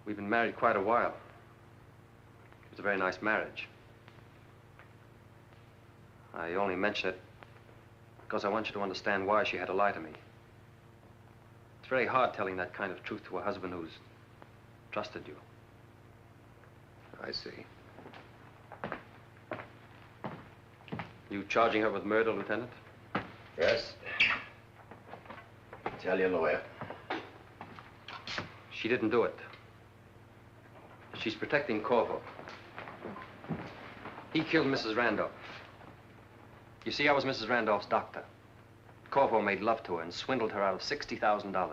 We've been married quite a while. It was a very nice marriage. I only mention it because I want you to understand why she had to lie to me. It's very hard telling that kind of truth to a husband who's trusted you. I see. You charging her with murder, Lieutenant? Yes. Tell your lawyer. She didn't do it. She's protecting Corvo. He killed Mrs. Randolph. You see, I was Mrs. Randolph's doctor. Corvo made love to her and swindled her out of $60,000.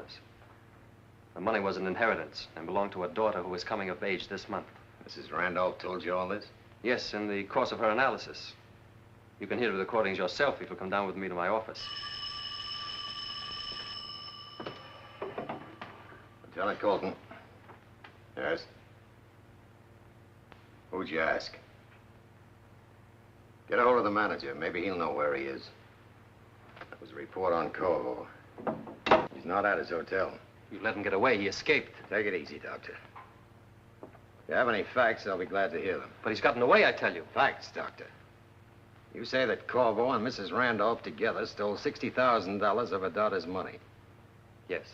The money was an inheritance and belonged to a daughter who was coming of age this month. Mrs. Randolph told you all this? Yes, in the course of her analysis. You can hear the recordings yourself if you'll come down with me to my office. Lieutenant Colton. Yes? Who'd you ask? Get a hold of the manager. Maybe he'll know where he is. That was a report on Corvo. He's not at his hotel. You let him get away. He escaped. Take it easy, Doctor. If you have any facts, I'll be glad to hear them. But he's gotten away, I tell you. Facts, Doctor. You say that Corvo and Mrs. Randolph together stole $60,000 of her daughter's money. Yes.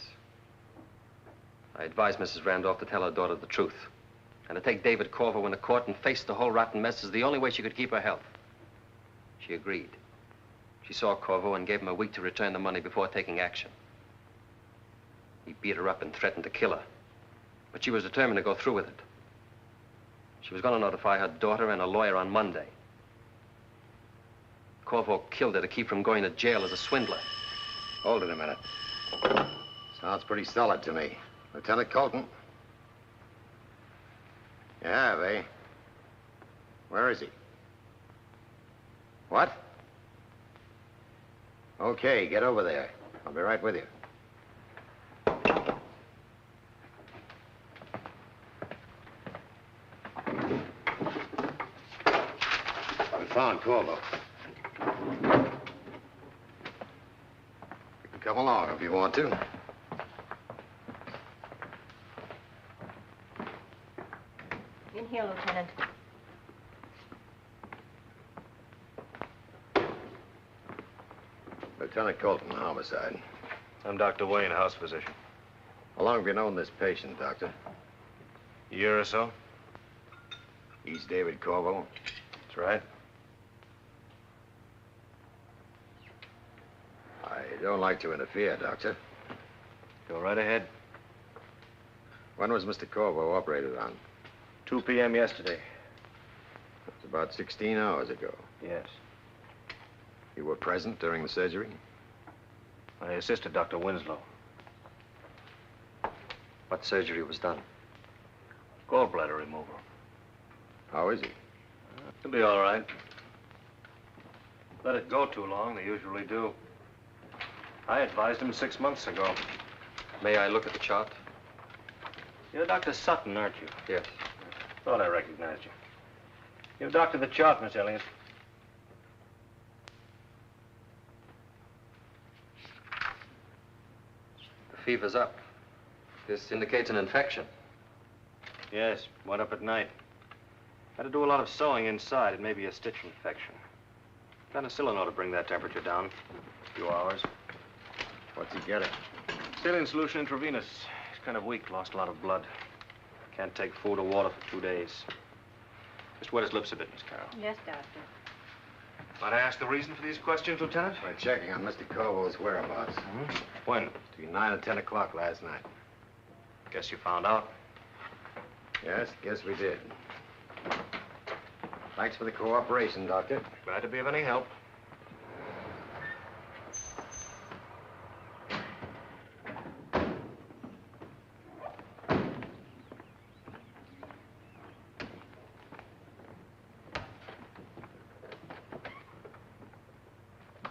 I advised Mrs. Randolph to tell her daughter the truth. And to take David Corvo into court and face the whole rotten mess is the only way she could keep her health. She agreed. She saw Corvo and gave him a week to return the money before taking action. He beat her up and threatened to kill her. But she was determined to go through with it. She was going to notify her daughter and a lawyer on Monday. Corvo killed her to keep from going to jail as a swindler. Hold it a minute. Sounds pretty solid to me. Lieutenant Colton? You have, eh? Where is he? What? Okay, get over there. I'll be right with you. We found Corvo. You can come along if you want to. In here, Lieutenant. Lieutenant Colton, homicide. I'm Dr. Wayne, house physician. How long have you known this patient, Doctor? A year or so? He's David Corvo. That's right. I don't like to interfere, Doctor. Go right ahead. When was Mr. Corvo operated on? 2 p.m. yesterday. That's about 16 hours ago. Yes. You were present during the surgery? I assisted Dr. Winslow. What surgery was done? Gallbladder removal. How is he? He'll be all right. Let it go too long, they usually do. I advised him 6 months ago. May I look at the chart? You're Dr. Sutton, aren't you? Yes. Thought I recognized you. You've doctored the chart, Miss Elliott. fever's up. This indicates an infection. Yes, went up at night. Had to do a lot of sewing inside. It may be a stitch infection. Penicillin ought to bring that temperature down. A few hours. What's he getting? Saline solution intravenous. He's kind of weak, lost a lot of blood. Can't take food or water for 2 days. Just wet his lips a bit, Miss Carroll. Yes, Doctor. Might I ask the reason for these questions, Lieutenant? By checking on Mr. Corvo's whereabouts. When? Between 9 and 10 o'clock last night. Guess you found out. Yes, guess we did. Thanks for the cooperation, Doctor. Glad to be of any help.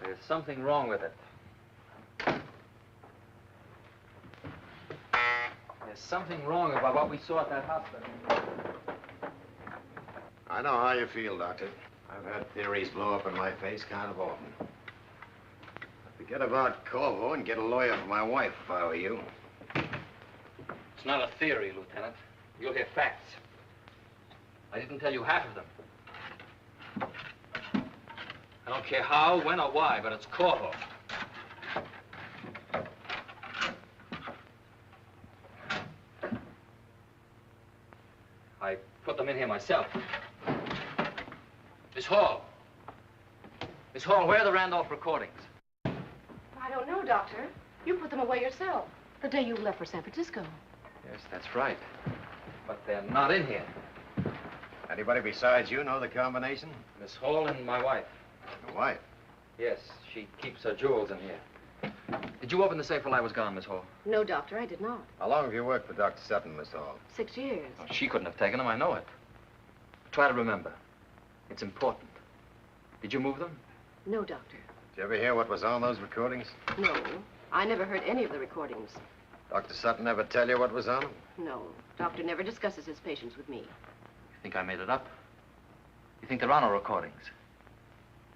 There's something wrong with it. There's something wrong about what we saw at that hospital. I know how you feel, Doctor. I've had theories blow up in my face kind of often. Forget about Corvo and get a lawyer for my wife if I were you. It's not a theory, Lieutenant. You'll hear facts. I didn't tell you half of them. I don't care how, when, or why, but it's Corvo. I put them in here myself. Miss Hall. Miss Hall, where are the Randolph recordings? I don't know, Doctor. You put them away yourself the day you left for San Francisco. Yes, that's right. But they're not in here. Anybody besides you know the combination? Miss Hall and my wife. Your wife? Yes, she keeps her jewels in here. Did you open the safe while I was gone, Miss Hall? No, Doctor, I did not. How long have you worked for Dr. Sutton, Miss Hall? 6 years. Oh, she couldn't have taken them, I know it. Try to remember. It's important. Did you move them? No, Doctor. Did you ever hear what was on those recordings? No, I never heard any of the recordings. Dr. Sutton ever tell you what was on them? No, Doctor never discusses his patients with me. You think I made it up? You think there are no recordings?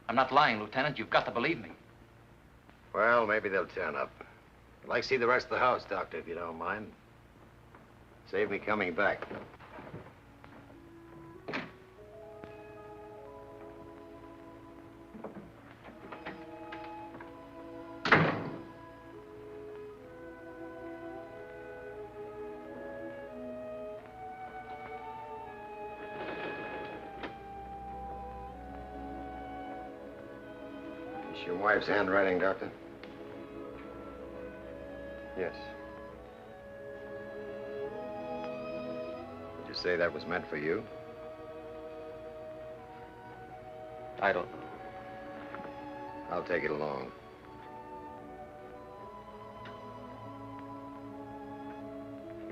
I'm not lying, Lieutenant. You've got to believe me. Well, maybe they'll turn up. I'd like to see the rest of the house, Doctor, if you don't mind. Save me coming back. It's your wife's handwriting, Doctor? Yes. Did you say that was meant for you? I don't know. I'll take it along.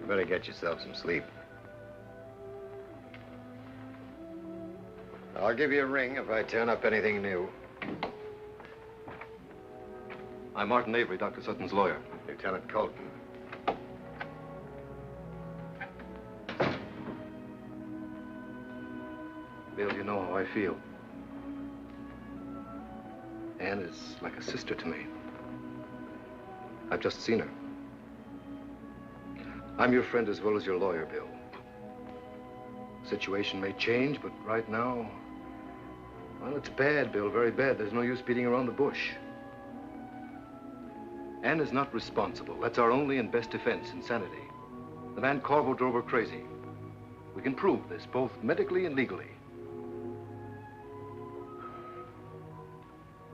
You better get yourself some sleep. I'll give you a ring if I turn up anything new. I'm Martin Avery, Dr. Sutton's lawyer. Lieutenant Colton. Bill, you know how I feel. Ann is like a sister to me. I've just seen her. I'm your friend as well as your lawyer, Bill. Situation may change, but right now, well, it's bad, Bill, very bad. There's no use beating around the bush. Ann is not responsible. That's our only and best defense, insanity. The man Corvo drove her crazy. We can prove this, both medically and legally.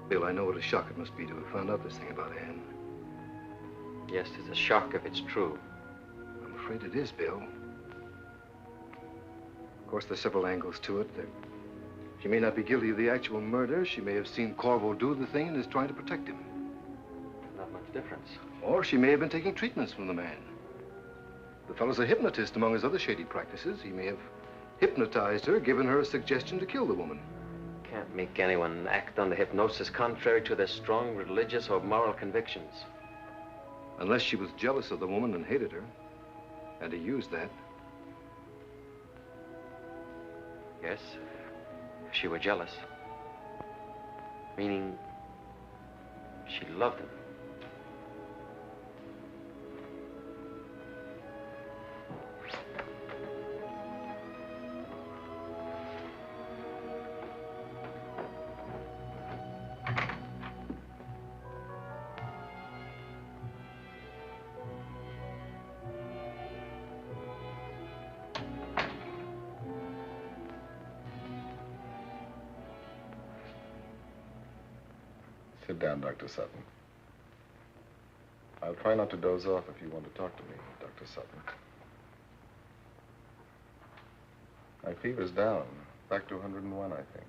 Bill, I know what a shock it must be to have found out this thing about Ann. Yes, it's a shock if it's true. I'm afraid it is, Bill. Of course, there's several angles to it. She may not be guilty of the actual murder. She may have seen Corvo do the thing and is trying to protect him. Not much difference. Or she may have been taking treatments from the man. The fellow's a hypnotist among his other shady practices. He may have hypnotized her, given her a suggestion to kill the woman. Can't make anyone act under hypnosis contrary to their strong religious or moral convictions. Unless she was jealous of the woman and hated her. And he used that. Yes, if she were jealous. Meaning she loved him. Sit down, Dr. Sutton. I'll try not to doze off if you want to talk to me, Dr. Sutton. My fever's down, back to 101, I think.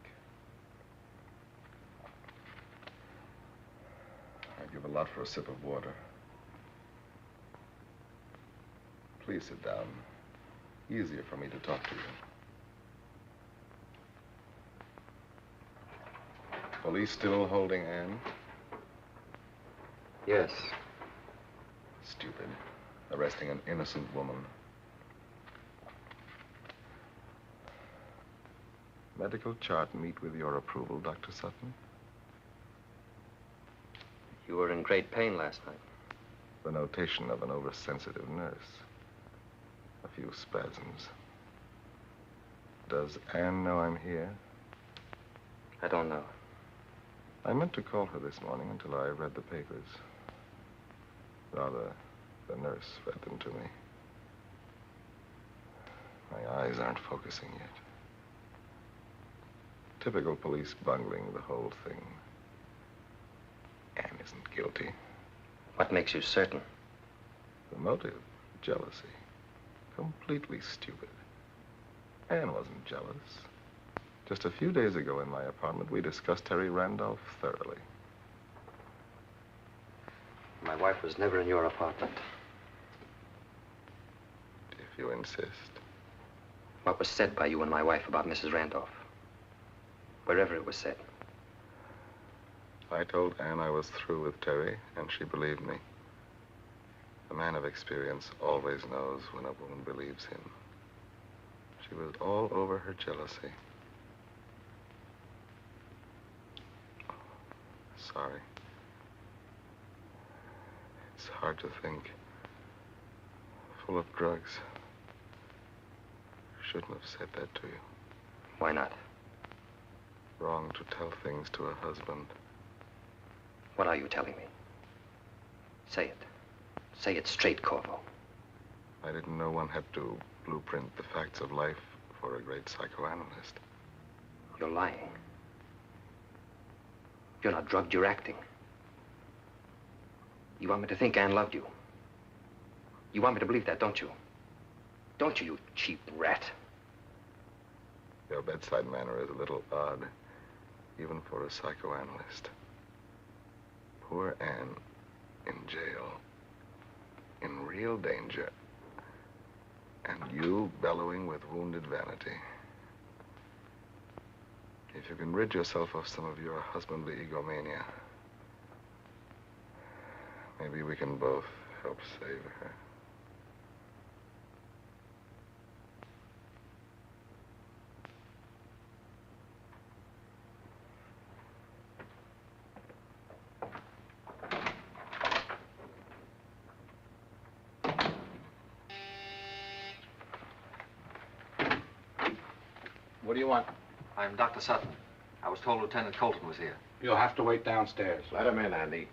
I'd give a lot for a sip of water. Please sit down. Easier for me to talk to you. Police still holding Ann? Yes. Stupid. Arresting an innocent woman. Medical chart meet with your approval, Dr. Sutton? You were in great pain last night. The notation of an oversensitive nurse. A few spasms. Does Ann know I'm here? I don't know. I meant to call her this morning until I read the papers. Rather, the nurse read them to me. My eyes aren't focusing yet. Typical police bungling the whole thing. Ann isn't guilty. What makes you certain? The motive, jealousy. Completely stupid. Ann wasn't jealous. Just a few days ago in my apartment, we discussed Terry Randolph thoroughly. My wife was never in your apartment. If you insist. What was said by you and my wife about Mrs. Randolph? Wherever it was said. I told Ann I was through with Terry, and she believed me. A man of experience always knows when a woman believes him. She was all over her jealousy. Sorry. It's hard to think. Full of drugs. Shouldn't have said that to you. Why not? Wrong to tell things to a husband. What are you telling me? Say it. Say it straight, Corvo. I didn't know one had to blueprint the facts of life for a great psychoanalyst. You're lying. You're not drugged, you're acting. You want me to think Ann loved you. You want me to believe that, don't you? Don't you, you cheap rat? Your bedside manner is a little odd, even for a psychoanalyst. Poor Ann in jail, in real danger, and you bellowing with wounded vanity. If you can rid yourself of some of your husbandly egomania, maybe we can both help save her. What do you want? I'm Dr. Sutton. I was told Lieutenant Colton was here. You'll have to wait downstairs. Let him in, Andy.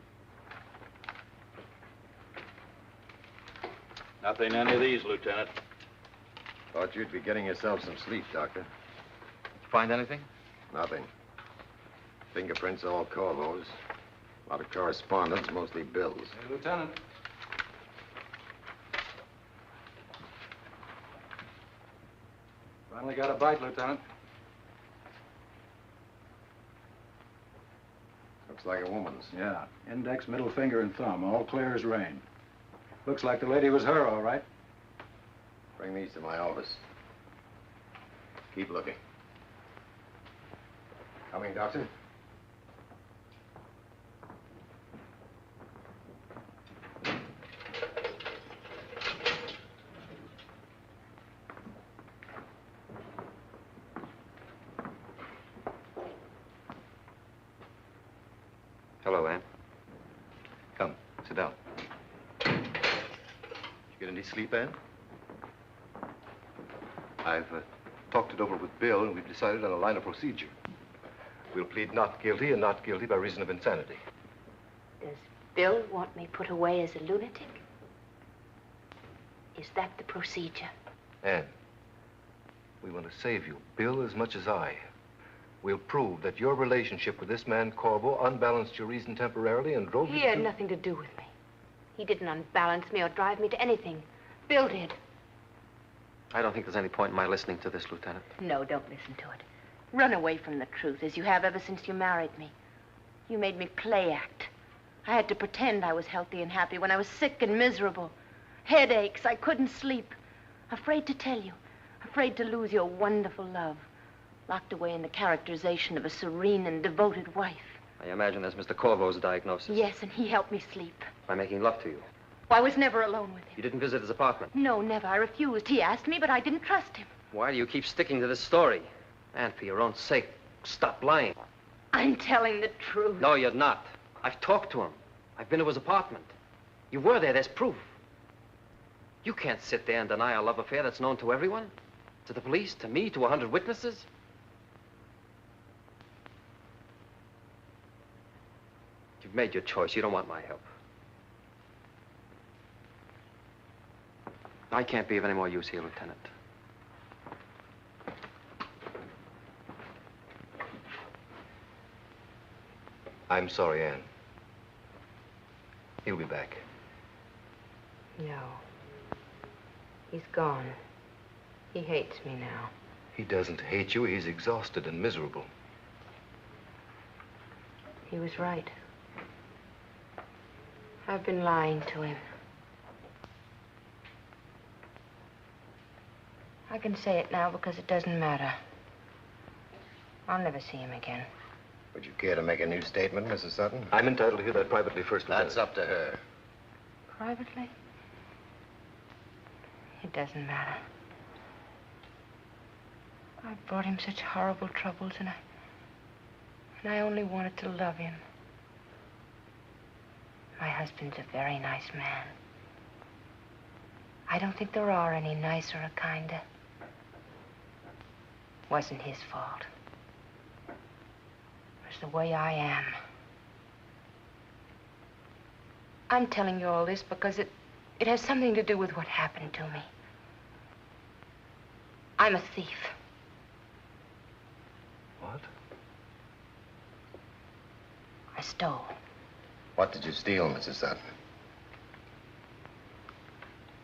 Nothing in any of these, Lieutenant. Thought you'd be getting yourself some sleep, Doctor. Find anything? Nothing. Fingerprints all Corvo's. A lot of correspondence, mostly bills. Hey, Lieutenant. Finally got a bite, Lieutenant. Looks like a woman's. Yeah. Index, middle finger, and thumb. All clear as rain. Looks like the lady was her, all right. Bring these to my office. Keep looking. Coming, Doctor? Hello, Ann. Come, sit down. Did you get any sleep, Ann? I've talked it over with Bill, and we've decided on a line of procedure. We'll plead not guilty and not guilty by reason of insanity. Does Bill want me put away as a lunatic? Is that the procedure? Ann, we want to save you, Bill as much as I. we'll prove that your relationship with this man, Corvo, unbalanced your reason temporarily and drove you He to... had nothing to do with me. He didn't unbalance me or drive me to anything. Bill did. I don't think there's any point in my listening to this, Lieutenant. No, don't listen to it. Run away from the truth, as you have ever since you married me. You made me play act. I had to pretend I was healthy and happy when I was sick and miserable. Headaches, I couldn't sleep. Afraid to tell you. Afraid to lose your wonderful love. Locked away in the characterization of a serene and devoted wife. I imagine that's Mr. Corvo's diagnosis. Yes, and he helped me sleep. By making love to you. I was never alone with him. You didn't visit his apartment? No, never. I refused. He asked me, but I didn't trust him. Why do you keep sticking to this story? And for your own sake, stop lying. I'm telling the truth. No, you're not. I've talked to him. I've been to his apartment. You were there. There's proof. You can't sit there and deny a love affair that's known to everyone. To the police, to me, to 100 witnesses. You've made your choice. You don't want my help. I can't be of any more use here, Lieutenant. I'm sorry, Ann. He'll be back. No. He's gone. He hates me now. He doesn't hate you. He's exhausted and miserable. He was right. I've been lying to him. I can say it now because it doesn't matter. I'll never see him again. Would you care to make a new statement, Mrs. Sutton? I'm entitled to hear that privately first, Lieutenant. That's up to her. Privately? It doesn't matter. I've brought him such horrible troubles, and I only wanted to love him. My husband's a very nice man. I don't think there are any nicer or kinder. Wasn't his fault. It was the way I am. I'm telling you all this because it has something to do with what happened to me. I'm a thief. What? I stole. What did you steal, Mrs. Sutton?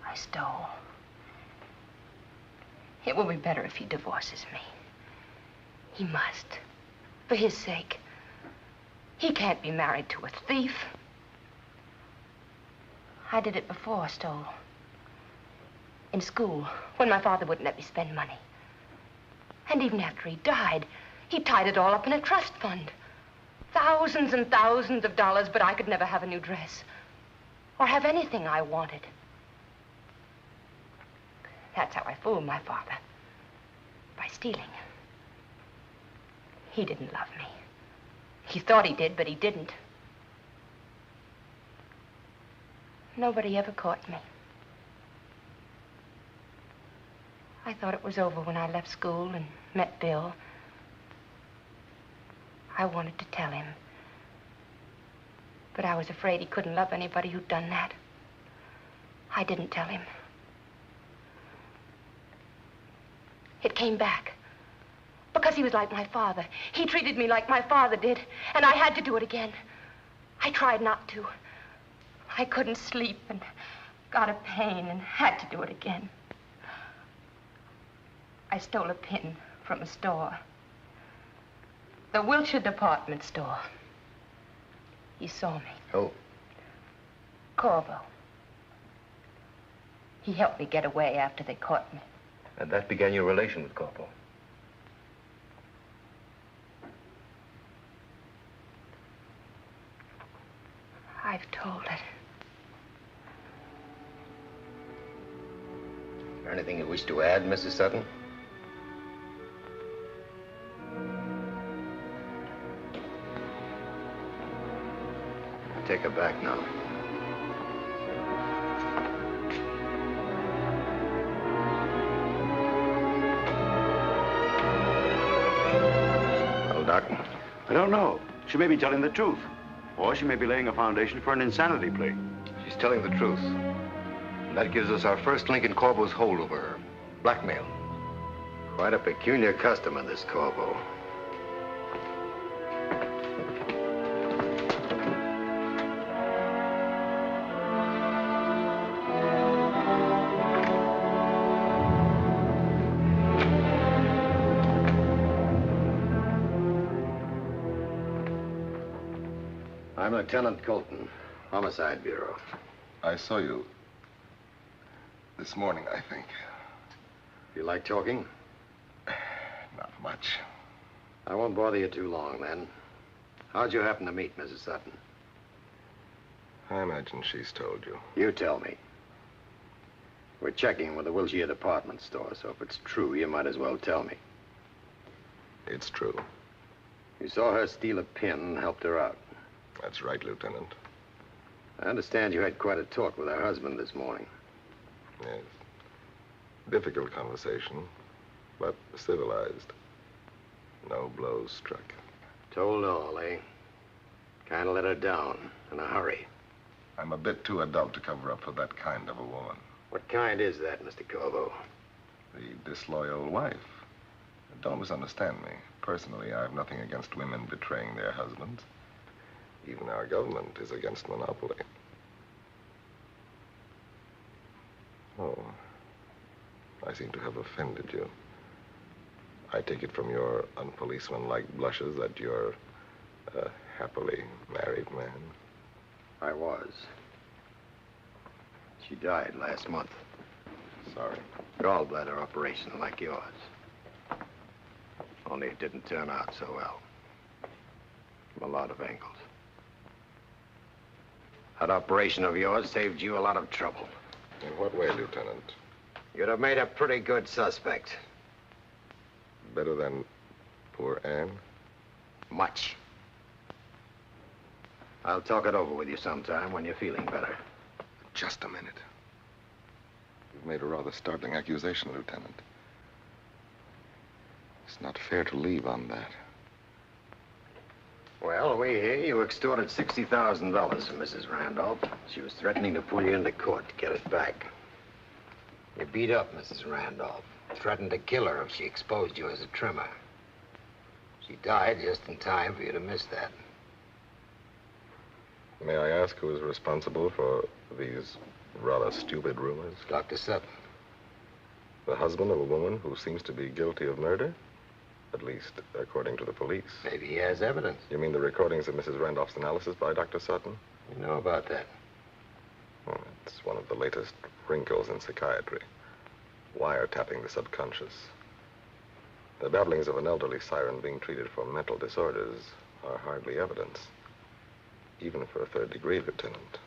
I stole. It will be better if he divorces me. He must. For his sake. He can't be married to a thief. I did it before I stole. In school, when my father wouldn't let me spend money. And even after he died, he tied it all up in a trust fund. Thousands and thousands of dollars, but I could never have a new dress. Or have anything I wanted. That's how I fooled my father. By stealing. He didn't love me. He thought he did, but he didn't. Nobody ever caught me. I thought it was over when I left school and met Bill. I wanted to tell him. But I was afraid he couldn't love anybody who'd done that. I didn't tell him. It came back. Because he was like my father. He treated me like my father did, and I had to do it again. I tried not to. I couldn't sleep and got a pain and had to do it again. I stole a pin from a store. The Wilshire department store. He saw me. Who? Corvo. He helped me get away after they caught me. And that began your relation with Corvo? I've told it. Is there anything you wish to add, Mrs. Sutton? Take her back now. Well, Doc? I don't know. She may be telling the truth. Or she may be laying a foundation for an insanity plea. She's telling the truth. And that gives us our first link in Corvo's hold over her. Blackmail. Quite a peculiar customer, this Corvo. I'm Lieutenant Colton, Homicide Bureau. I saw you this morning, I think. You like talking? Not much. I won't bother you too long, then. How'd you happen to meet Mrs. Sutton? I imagine she's told you. You tell me. We're checking with the Wilshire department store, so if it's true, you might as well tell me. It's true. You saw her steal a pin and helped her out. That's right, Lieutenant. I understand you had quite a talk with her husband this morning. Yes. Difficult conversation, but civilized. No blows struck. Told all, eh? Kind of let her down in a hurry. I'm a bit too adult to cover up for that kind of a woman. What kind is that, Mr. Corvo? The disloyal wife. Don't misunderstand me. Personally, I have nothing against women betraying their husbands. Even our government is against monopoly. Oh, I seem to have offended you. I take it from your unpoliceman-like blushes that you're a happily married man. I was. She died last month. Sorry. Gallbladder operation like yours. Only it didn't turn out so well. From a lot of angles. That operation of yours saved you a lot of trouble. In what way, Lieutenant? You'd have made a pretty good suspect. Better than poor Ann? Much. I'll talk it over with you sometime when you're feeling better. Just a minute. You've made a rather startling accusation, Lieutenant. It's not fair to leave on that. Well, we hear you extorted $60,000 from Mrs. Randolph. She was threatening to pull you into court to get it back. You beat up Mrs. Randolph, threatened to kill her if she exposed you as a trimmer. She died just in time for you to miss that. May I ask who is responsible for these rather stupid rumors? Dr. Sutton. The husband of a woman who seems to be guilty of murder? At least, according to the police. Maybe he has evidence. You mean the recordings of Mrs. Randolph's analysis by Dr. Sutton? You know about that? Oh, it's one of the latest wrinkles in psychiatry. Wiretapping the subconscious. The babblings of an elderly siren being treated for mental disorders are hardly evidence. Even for a third degree, Lieutenant.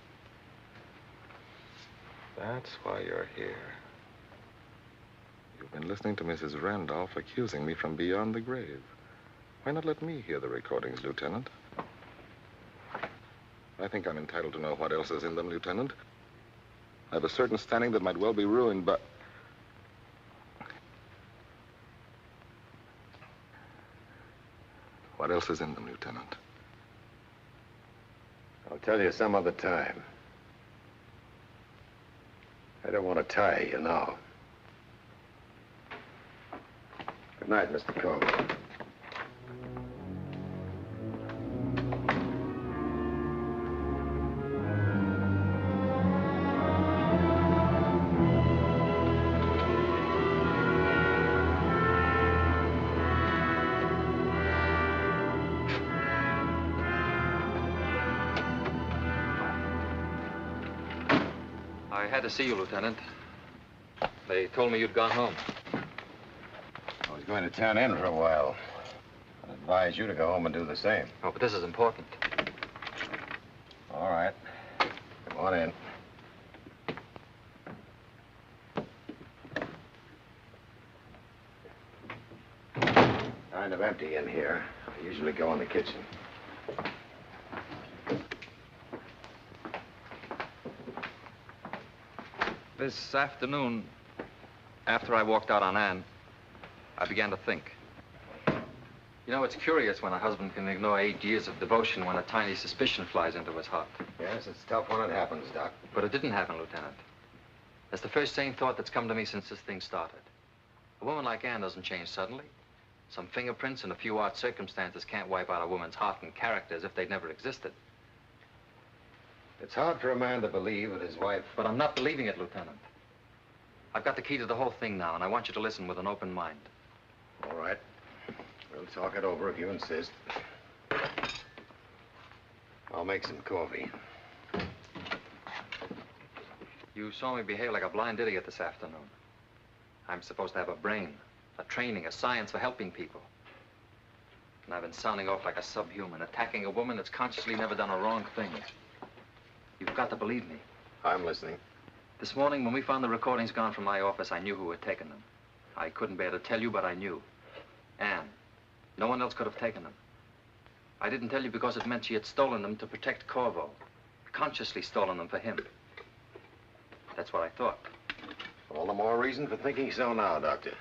That's why you're here. You've been listening to Mrs. Randolph accusing me from beyond the grave. Why not let me hear the recordings, Lieutenant? I think I'm entitled to know what else is in them, Lieutenant. I have a certain standing that might well be ruined, but... What else is in them, Lieutenant? I'll tell you some other time. I don't want to tire you now. Good night, Mr. Cole. I had to see you, Lieutenant. They told me you'd gone home. I was going to turn in for a while. I'd advise you to go home and do the same. Oh, but this is important. All right. Come on in. Kind of empty in here. I usually go in the kitchen. This afternoon, after I walked out on Ann, I began to think. You know, it's curious when a husband can ignore 8 years of devotion when a tiny suspicion flies into his heart. Yes, it's tough when it happens, Doc. But it didn't happen, Lieutenant. That's the first sane thought that's come to me since this thing started. A woman like Ann doesn't change suddenly. Some fingerprints and a few odd circumstances can't wipe out a woman's heart and character as if they'd never existed. It's hard for a man to believe that his wife... But I'm not believing it, Lieutenant. I've got the key to the whole thing now, and I want you to listen with an open mind. All right. We'll talk it over if you insist. I'll make some coffee. You saw me behave like a blind idiot this afternoon. I'm supposed to have a brain, a training, a science for helping people. And I've been sounding off like a subhuman, attacking a woman that's consciously never done a wrong thing. You've got to believe me. I'm listening. This morning, when we found the recordings gone from my office, I knew who had taken them. I couldn't bear to tell you, but I knew. Ann. No one else could have taken them. I didn't tell you because it meant she had stolen them to protect Corvo. Consciously stolen them for him. That's what I thought. All the more reason for thinking so now, Doctor.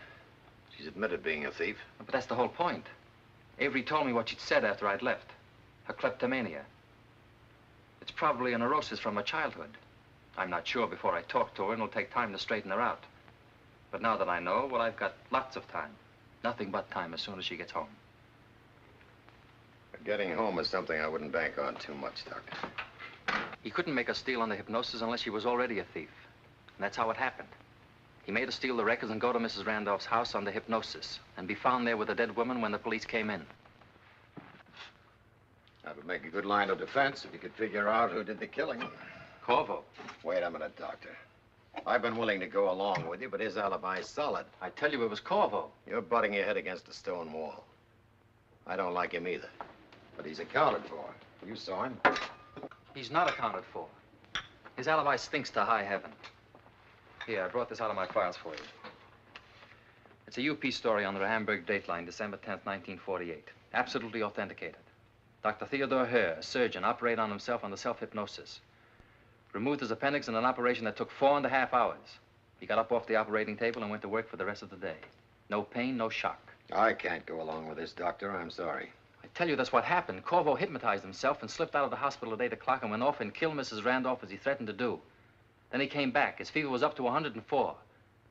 She's admitted being a thief. But that's the whole point. Avery told me what she'd said after I'd left. Her kleptomania. It's probably a neurosis from her childhood. I'm not sure before I talk to her, and it'll take time to straighten her out. But now that I know, well, I've got lots of time. Nothing but time as soon as she gets home. Getting home is something I wouldn't bank on too much, Doctor. He couldn't make her steal under hypnosis unless she was already a thief. And that's how it happened. He made her steal the records and go to Mrs. Randolph's house under hypnosis and be found there with a dead woman when the police came in. That would make a good line of defense if you could figure out who did the killing. Corvo. Wait a minute, Doctor. I've been willing to go along with you, but his alibi's solid. I tell you, it was Corvo. You're butting your head against a stone wall. I don't like him either, but he's accounted for. You saw him. He's not accounted for. His alibi stinks to high heaven. Here, I brought this out of my files for you. It's a UP story on the Hamburg dateline, December 10th, 1948. Absolutely authenticated. Dr. Theodore Herr, a surgeon, operated on himself under self-hypnosis. Removed his appendix in an operation that took 4.5 hours. He got up off the operating table and went to work for the rest of the day. No pain, no shock. I can't go along with this, Doctor. I'm sorry. I tell you, that's what happened. Corvo hypnotized himself and slipped out of the hospital at 8 o'clock and went off and killed Mrs. Randolph as he threatened to do. Then he came back. His fever was up to 104.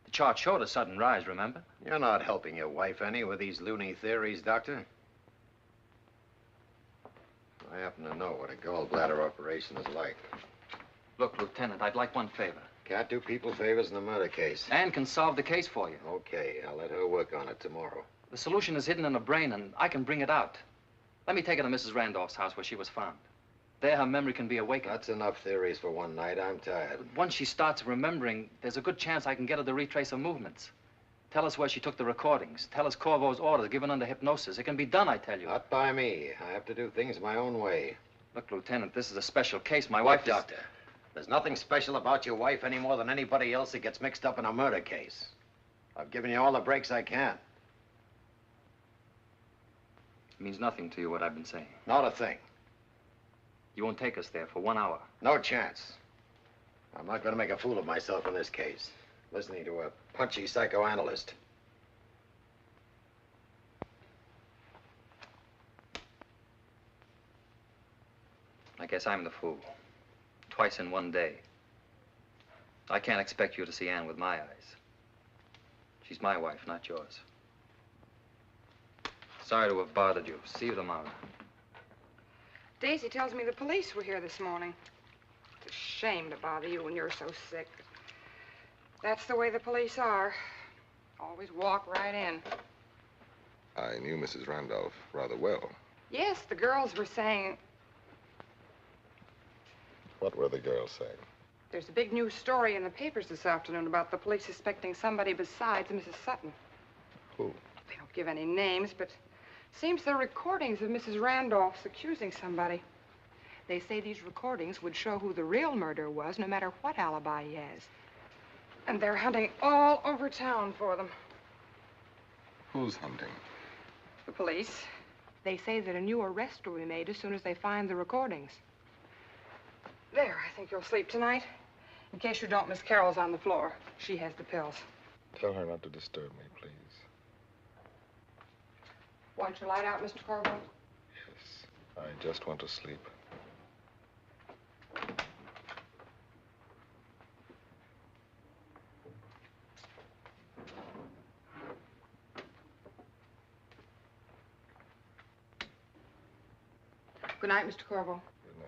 The chart showed a sudden rise, remember? You're not helping your wife any with these loony theories, Doctor. I happen to know what a gallbladder operation is like. Look, Lieutenant, I'd like one favor. Can't do people favors in a murder case. Ann can solve the case for you. Okay, I'll let her work on it tomorrow. The solution is hidden in her brain, and I can bring it out. Let me take her to Mrs. Randolph's house where she was found. There, her memory can be awakened. That's enough theories for one night. I'm tired. But once she starts remembering, there's a good chance I can get her to retrace her movements. Tell us where she took the recordings. Tell us Corvo's orders given under hypnosis. It can be done, I tell you. Not by me. I have to do things my own way. Look, Lieutenant, this is a special case. My wife is... Doctor, there's nothing special about your wife any more than anybody else that gets mixed up in a murder case. I've given you all the breaks I can. It means nothing to you, what I've been saying. Not a thing. You won't take us there for 1 hour. No chance. I'm not going to make a fool of myself in this case. Listening to a punchy psychoanalyst. I guess I'm the fool. Twice in one day. I can't expect you to see Ann with my eyes. She's my wife, not yours. Sorry to have bothered you. See you tomorrow. Daisy tells me the police were here this morning. It's a shame to bother you when you're so sick. That's the way the police are. Always walk right in. I knew Mrs. Randolph rather well. Yes, the girls were saying... What were the girls saying? There's a big news story in the papers this afternoon about the police suspecting somebody besides Mrs. Sutton. Who? They don't give any names, but seems there are recordings of Mrs. Randolph's accusing somebody. They say these recordings would show who the real murderer was, no matter what alibi he has. And they're hunting all over town for them. Who's hunting? The police. They say that a new arrest will be made as soon as they find the recordings. There, I think you'll sleep tonight. In case you don't, Miss Carroll's on the floor. She has the pills. Tell her not to disturb me, please. Want your light out, Mr. Corvo? Yes, I just want to sleep. Good night, Mr. Corvo. Good night.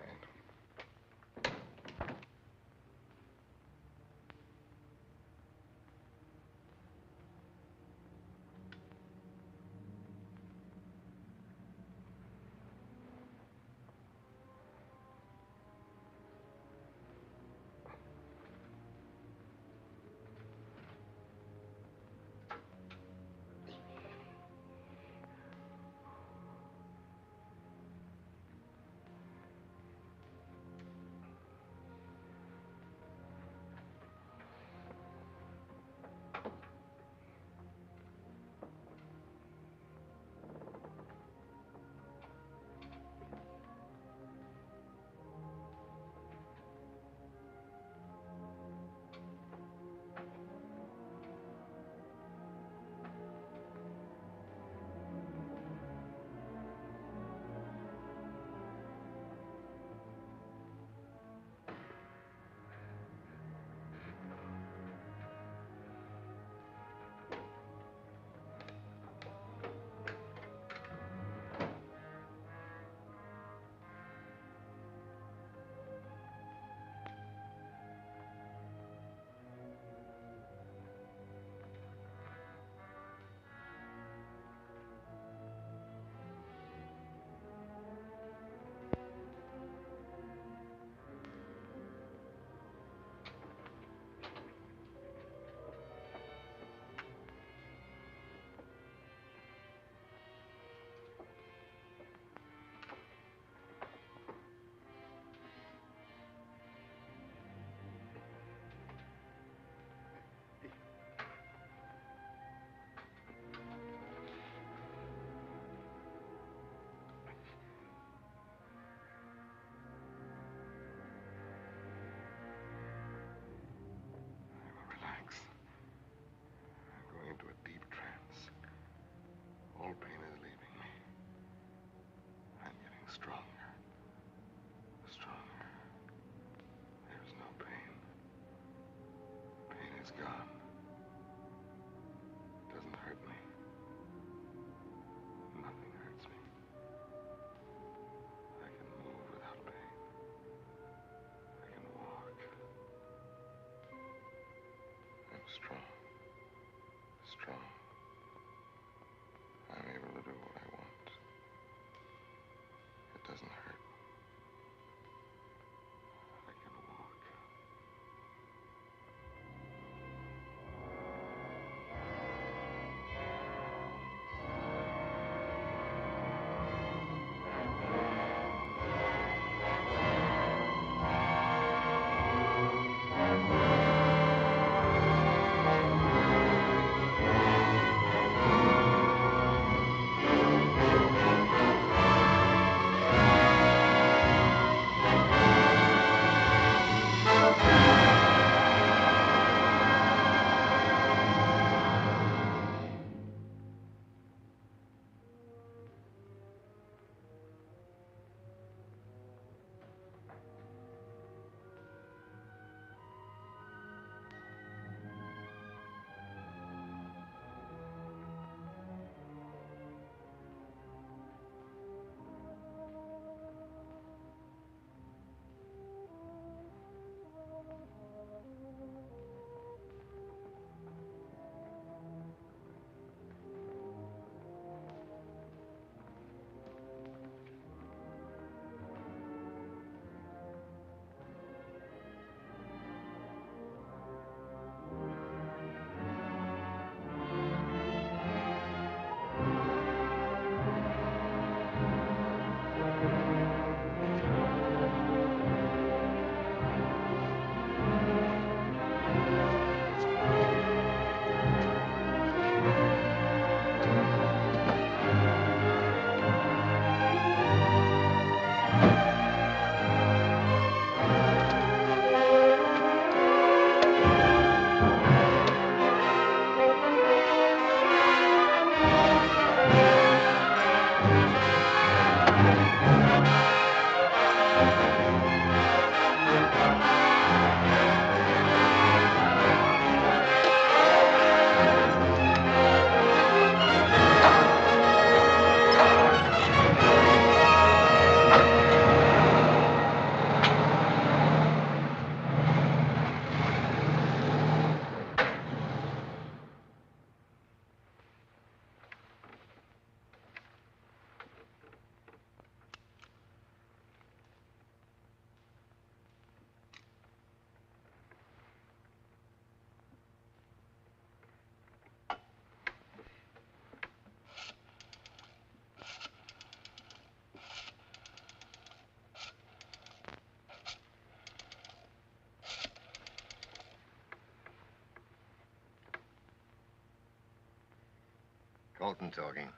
Colton talking.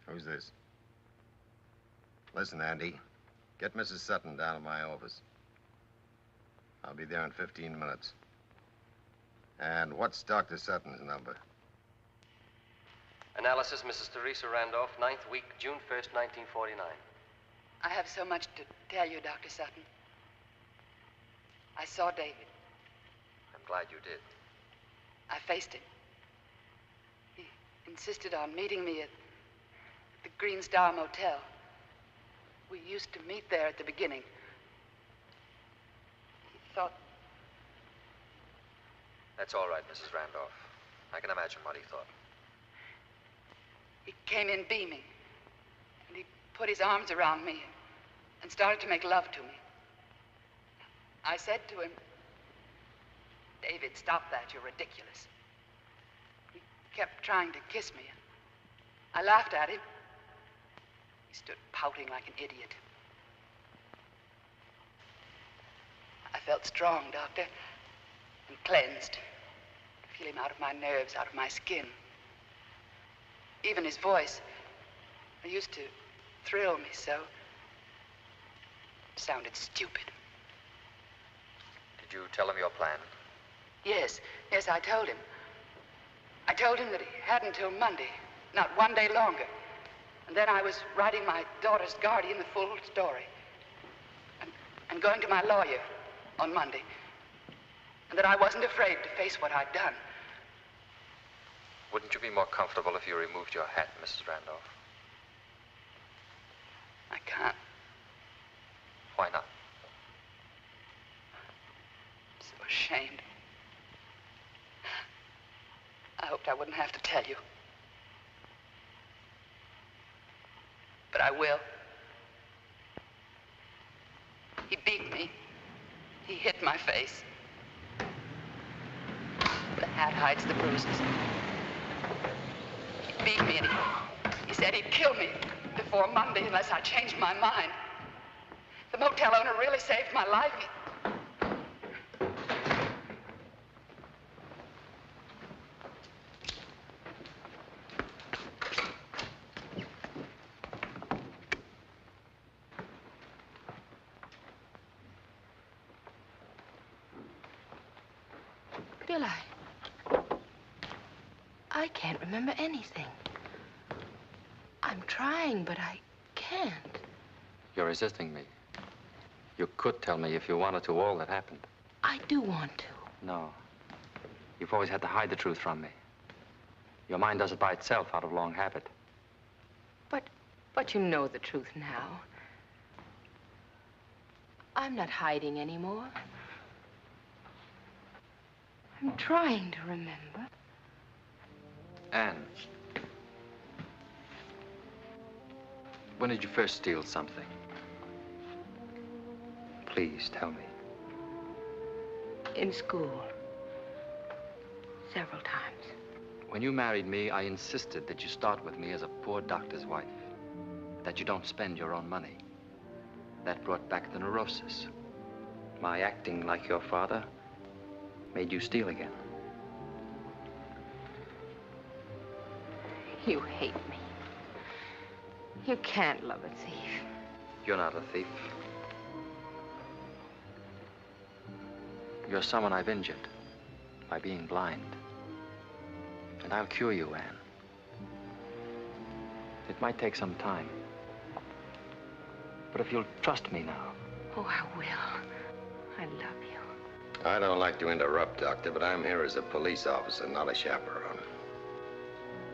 Who's this? Listen, Andy. Get Mrs. Sutton down to my office. I'll be there in 15 minutes. And what's Dr. Sutton's number? Analysis, Mrs. Teresa Randolph, 9th week, June 1st, 1949. I have so much to tell you, Dr. Sutton. I saw David. I'm glad you did. I faced him. He insisted on meeting me at the Green Star Motel. We used to meet there at the beginning. He thought... That's all right, Mrs. Randolph. I can imagine what he thought. He came in beaming, and he put his arms around me and started to make love to me. I said to him, "David, stop that. You're ridiculous." He kept trying to kiss me. I laughed at him. He stood pouting like an idiot. I felt strong, Doctor, and cleansed. I feel him out of my nerves, out of my skin. Even his voice, it used to thrill me so. It sounded stupid. Did you tell him your plan? Yes, I told him. I told him that he had until Monday, not one day longer. And then I was writing my daughter's guardian the full story. And going to my lawyer on Monday. And that I wasn't afraid to face what I'd done. Wouldn't you be more comfortable if you removed your hat, Mrs. Randolph? I can't. Why not? I'm so ashamed. I hoped I wouldn't have to tell you. But I will. He beat me. He hit my face. The hat hides the bruises. He beat me and he said he'd kill me before Monday unless I changed my mind. The motel owner really saved my life. Bill, I can't remember anything. I'm trying, but I can't. You're resisting me. You could tell me if you wanted to all that happened. I do want to. No. You've always had to hide the truth from me. Your mind does it by itself out of long habit. But you know the truth now. I'm not hiding anymore. I'm trying to remember. Anne. When did you first steal something? Please tell me. In school. Several times. When you married me, I insisted that you start with me as a poor doctor's wife. That you don't spend your own money. That brought back the neurosis. My acting like your father made you steal again. You hate me. You can't love a thief. You're not a thief. You're someone I've injured by being blind. And I'll cure you, Anne. It might take some time. But if you'll trust me now. Oh, I will. I love you. I don't like to interrupt, Doctor, but I'm here as a police officer, not a chaperone.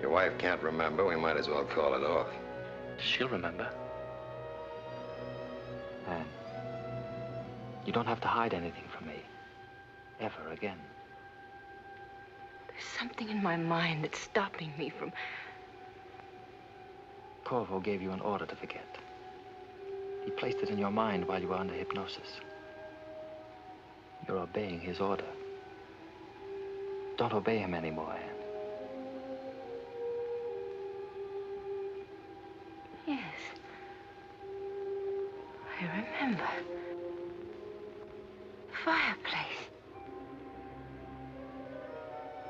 Your wife can't remember. We might as well call it off. She'll remember. Anne, you don't have to hide anything from me. Ever again. There's something in my mind that's stopping me from... Corvo gave you an order to forget. He placed it in your mind while you were under hypnosis. You're obeying his order. Don't obey him anymore, Anne. Yes. I remember. The fireplace.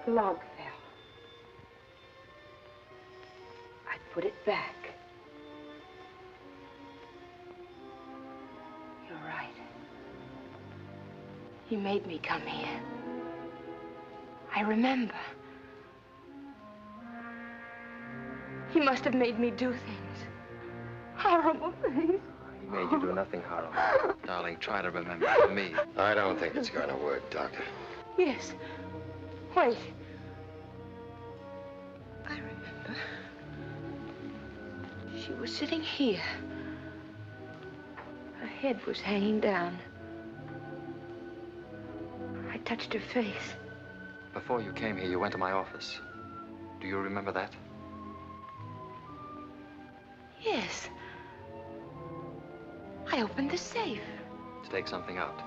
The log fell. I put it back. You're right. He made me come here. I remember. He must have made me do things. Horrible things. He made you do nothing horrible. Darling, try to remember me. I don't think it's going to work, Doctor. Yes. Wait. I remember. She was sitting here. Her head was hanging down. I touched her face. Before you came here, you went to my office. Do you remember that? Yes. I opened the safe. To take something out.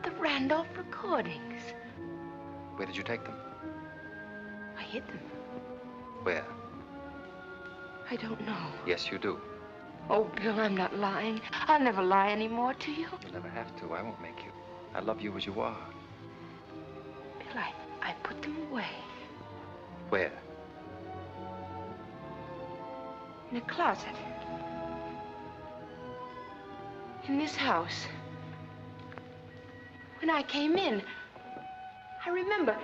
The Randolph recordings. Where did you take them? I hid them. Where? I don't know. Yes, you do. Oh, Bill, I'm not lying. I'll never lie anymore to you. You'll never have to. I won't make you. I love you as you are. Bill, I put them away. Where? In a closet. In this house. When I came in, I remember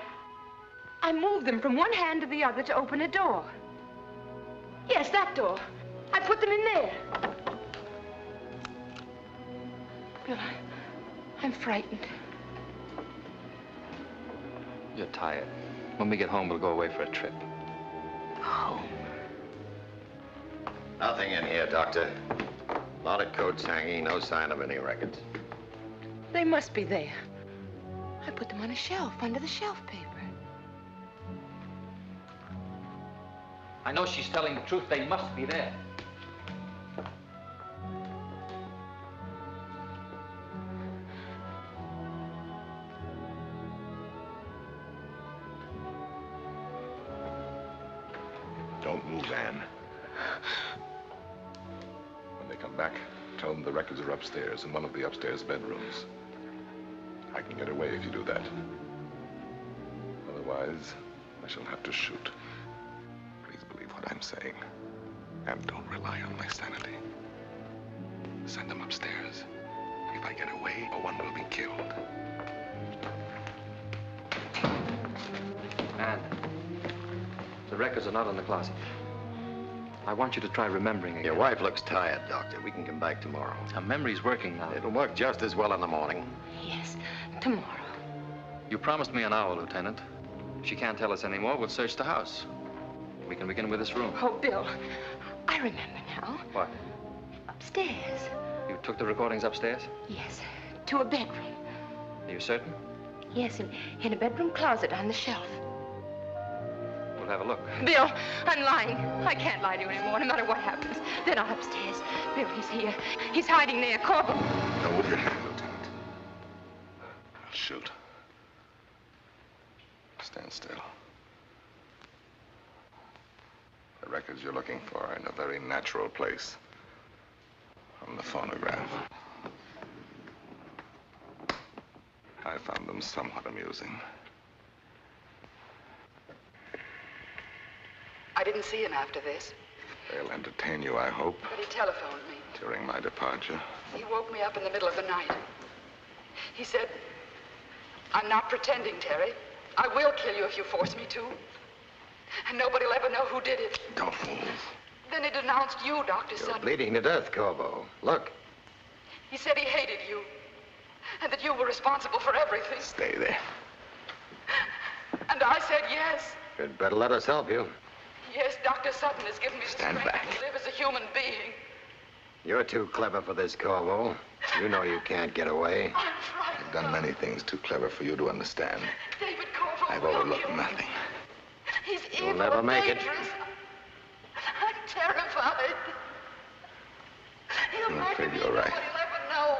I moved them from one hand to the other to open a door. Yes, that door. I put them in there. Bill, I'm frightened. You're tired. When we get home, we'll go away for a trip. Home? Nothing in here, Doctor. A lot of coats hanging, no sign of any records. They must be there. I put them on a shelf, under the shelf paper. I know she's telling the truth. They must be there. Don't move, Anne. When they come back, tell them the records are upstairs in one of the upstairs bedrooms. I can get away if you do that. Otherwise, I shall have to shoot. Please believe what I'm saying. And don't rely on my sanity. Send them upstairs. If I get away, no one will be killed. Anne, the records are not in the closet. I want you to try remembering again. Your wife looks tired, Doctor. We can come back tomorrow. Her memory's working now. It'll work just as well in the morning. Yes, tomorrow. You promised me an hour, Lieutenant. If she can't tell us anymore, we'll search the house. We can begin with this room. Oh, Bill, I remember now. What? Upstairs. You took the recordings upstairs? Yes, to a bedroom. Are you certain? Yes, in a bedroom closet on the shelf. We'll have a look. Bill, I'm lying. I can't lie to you anymore, no matter what happens. They're not upstairs. Bill, he's here. He's hiding there. Corporal. Don't move your hand, Lieutenant. I'll shoot. Stand still. The records you're looking for are in a very natural place. On the phonograph. I found them somewhat amusing. I didn't see him after this. They'll entertain you, I hope, But he telephoned me. during my departure. He woke me up in the middle of the night. He said, I'm not pretending, Terry. I will kill you if you force me to. And nobody will ever know who did it. Don't move. Then he denounced you, Dr. You're Sutton. bleeding to death, Corvo. Look. He said he hated you, and that you were responsible for everything. Stay there. And I said yes. You'd better let us help you. Yes, Dr. Sutton has given me the Stand strength back. to live as a human being. You're too clever for this, Corvo. You know you can't get away. I'm frightened. I've done many things too clever for you to understand. David Corvo. I've overlooked nothing. He's evil. You'll never and make it. dangerous. I'm terrified. He'll I'm make afraid me you're right. what he'll ever know.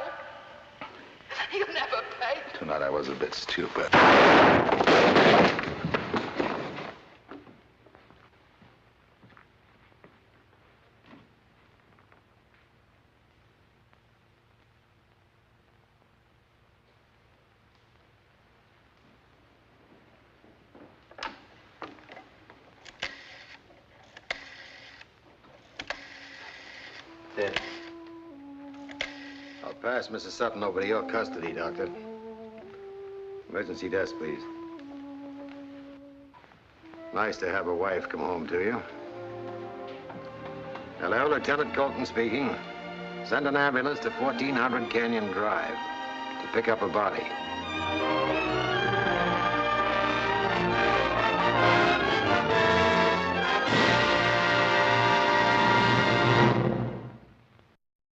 He'll never pay. Tonight I was a bit stupid. Dead. I'll pass Mrs. Sutton over to your custody, Doctor. Emergency desk, please. Nice to have a wife come home to you. Hello, Lieutenant Colton speaking. Send an ambulance to 1400 Canyon Drive to pick up a body.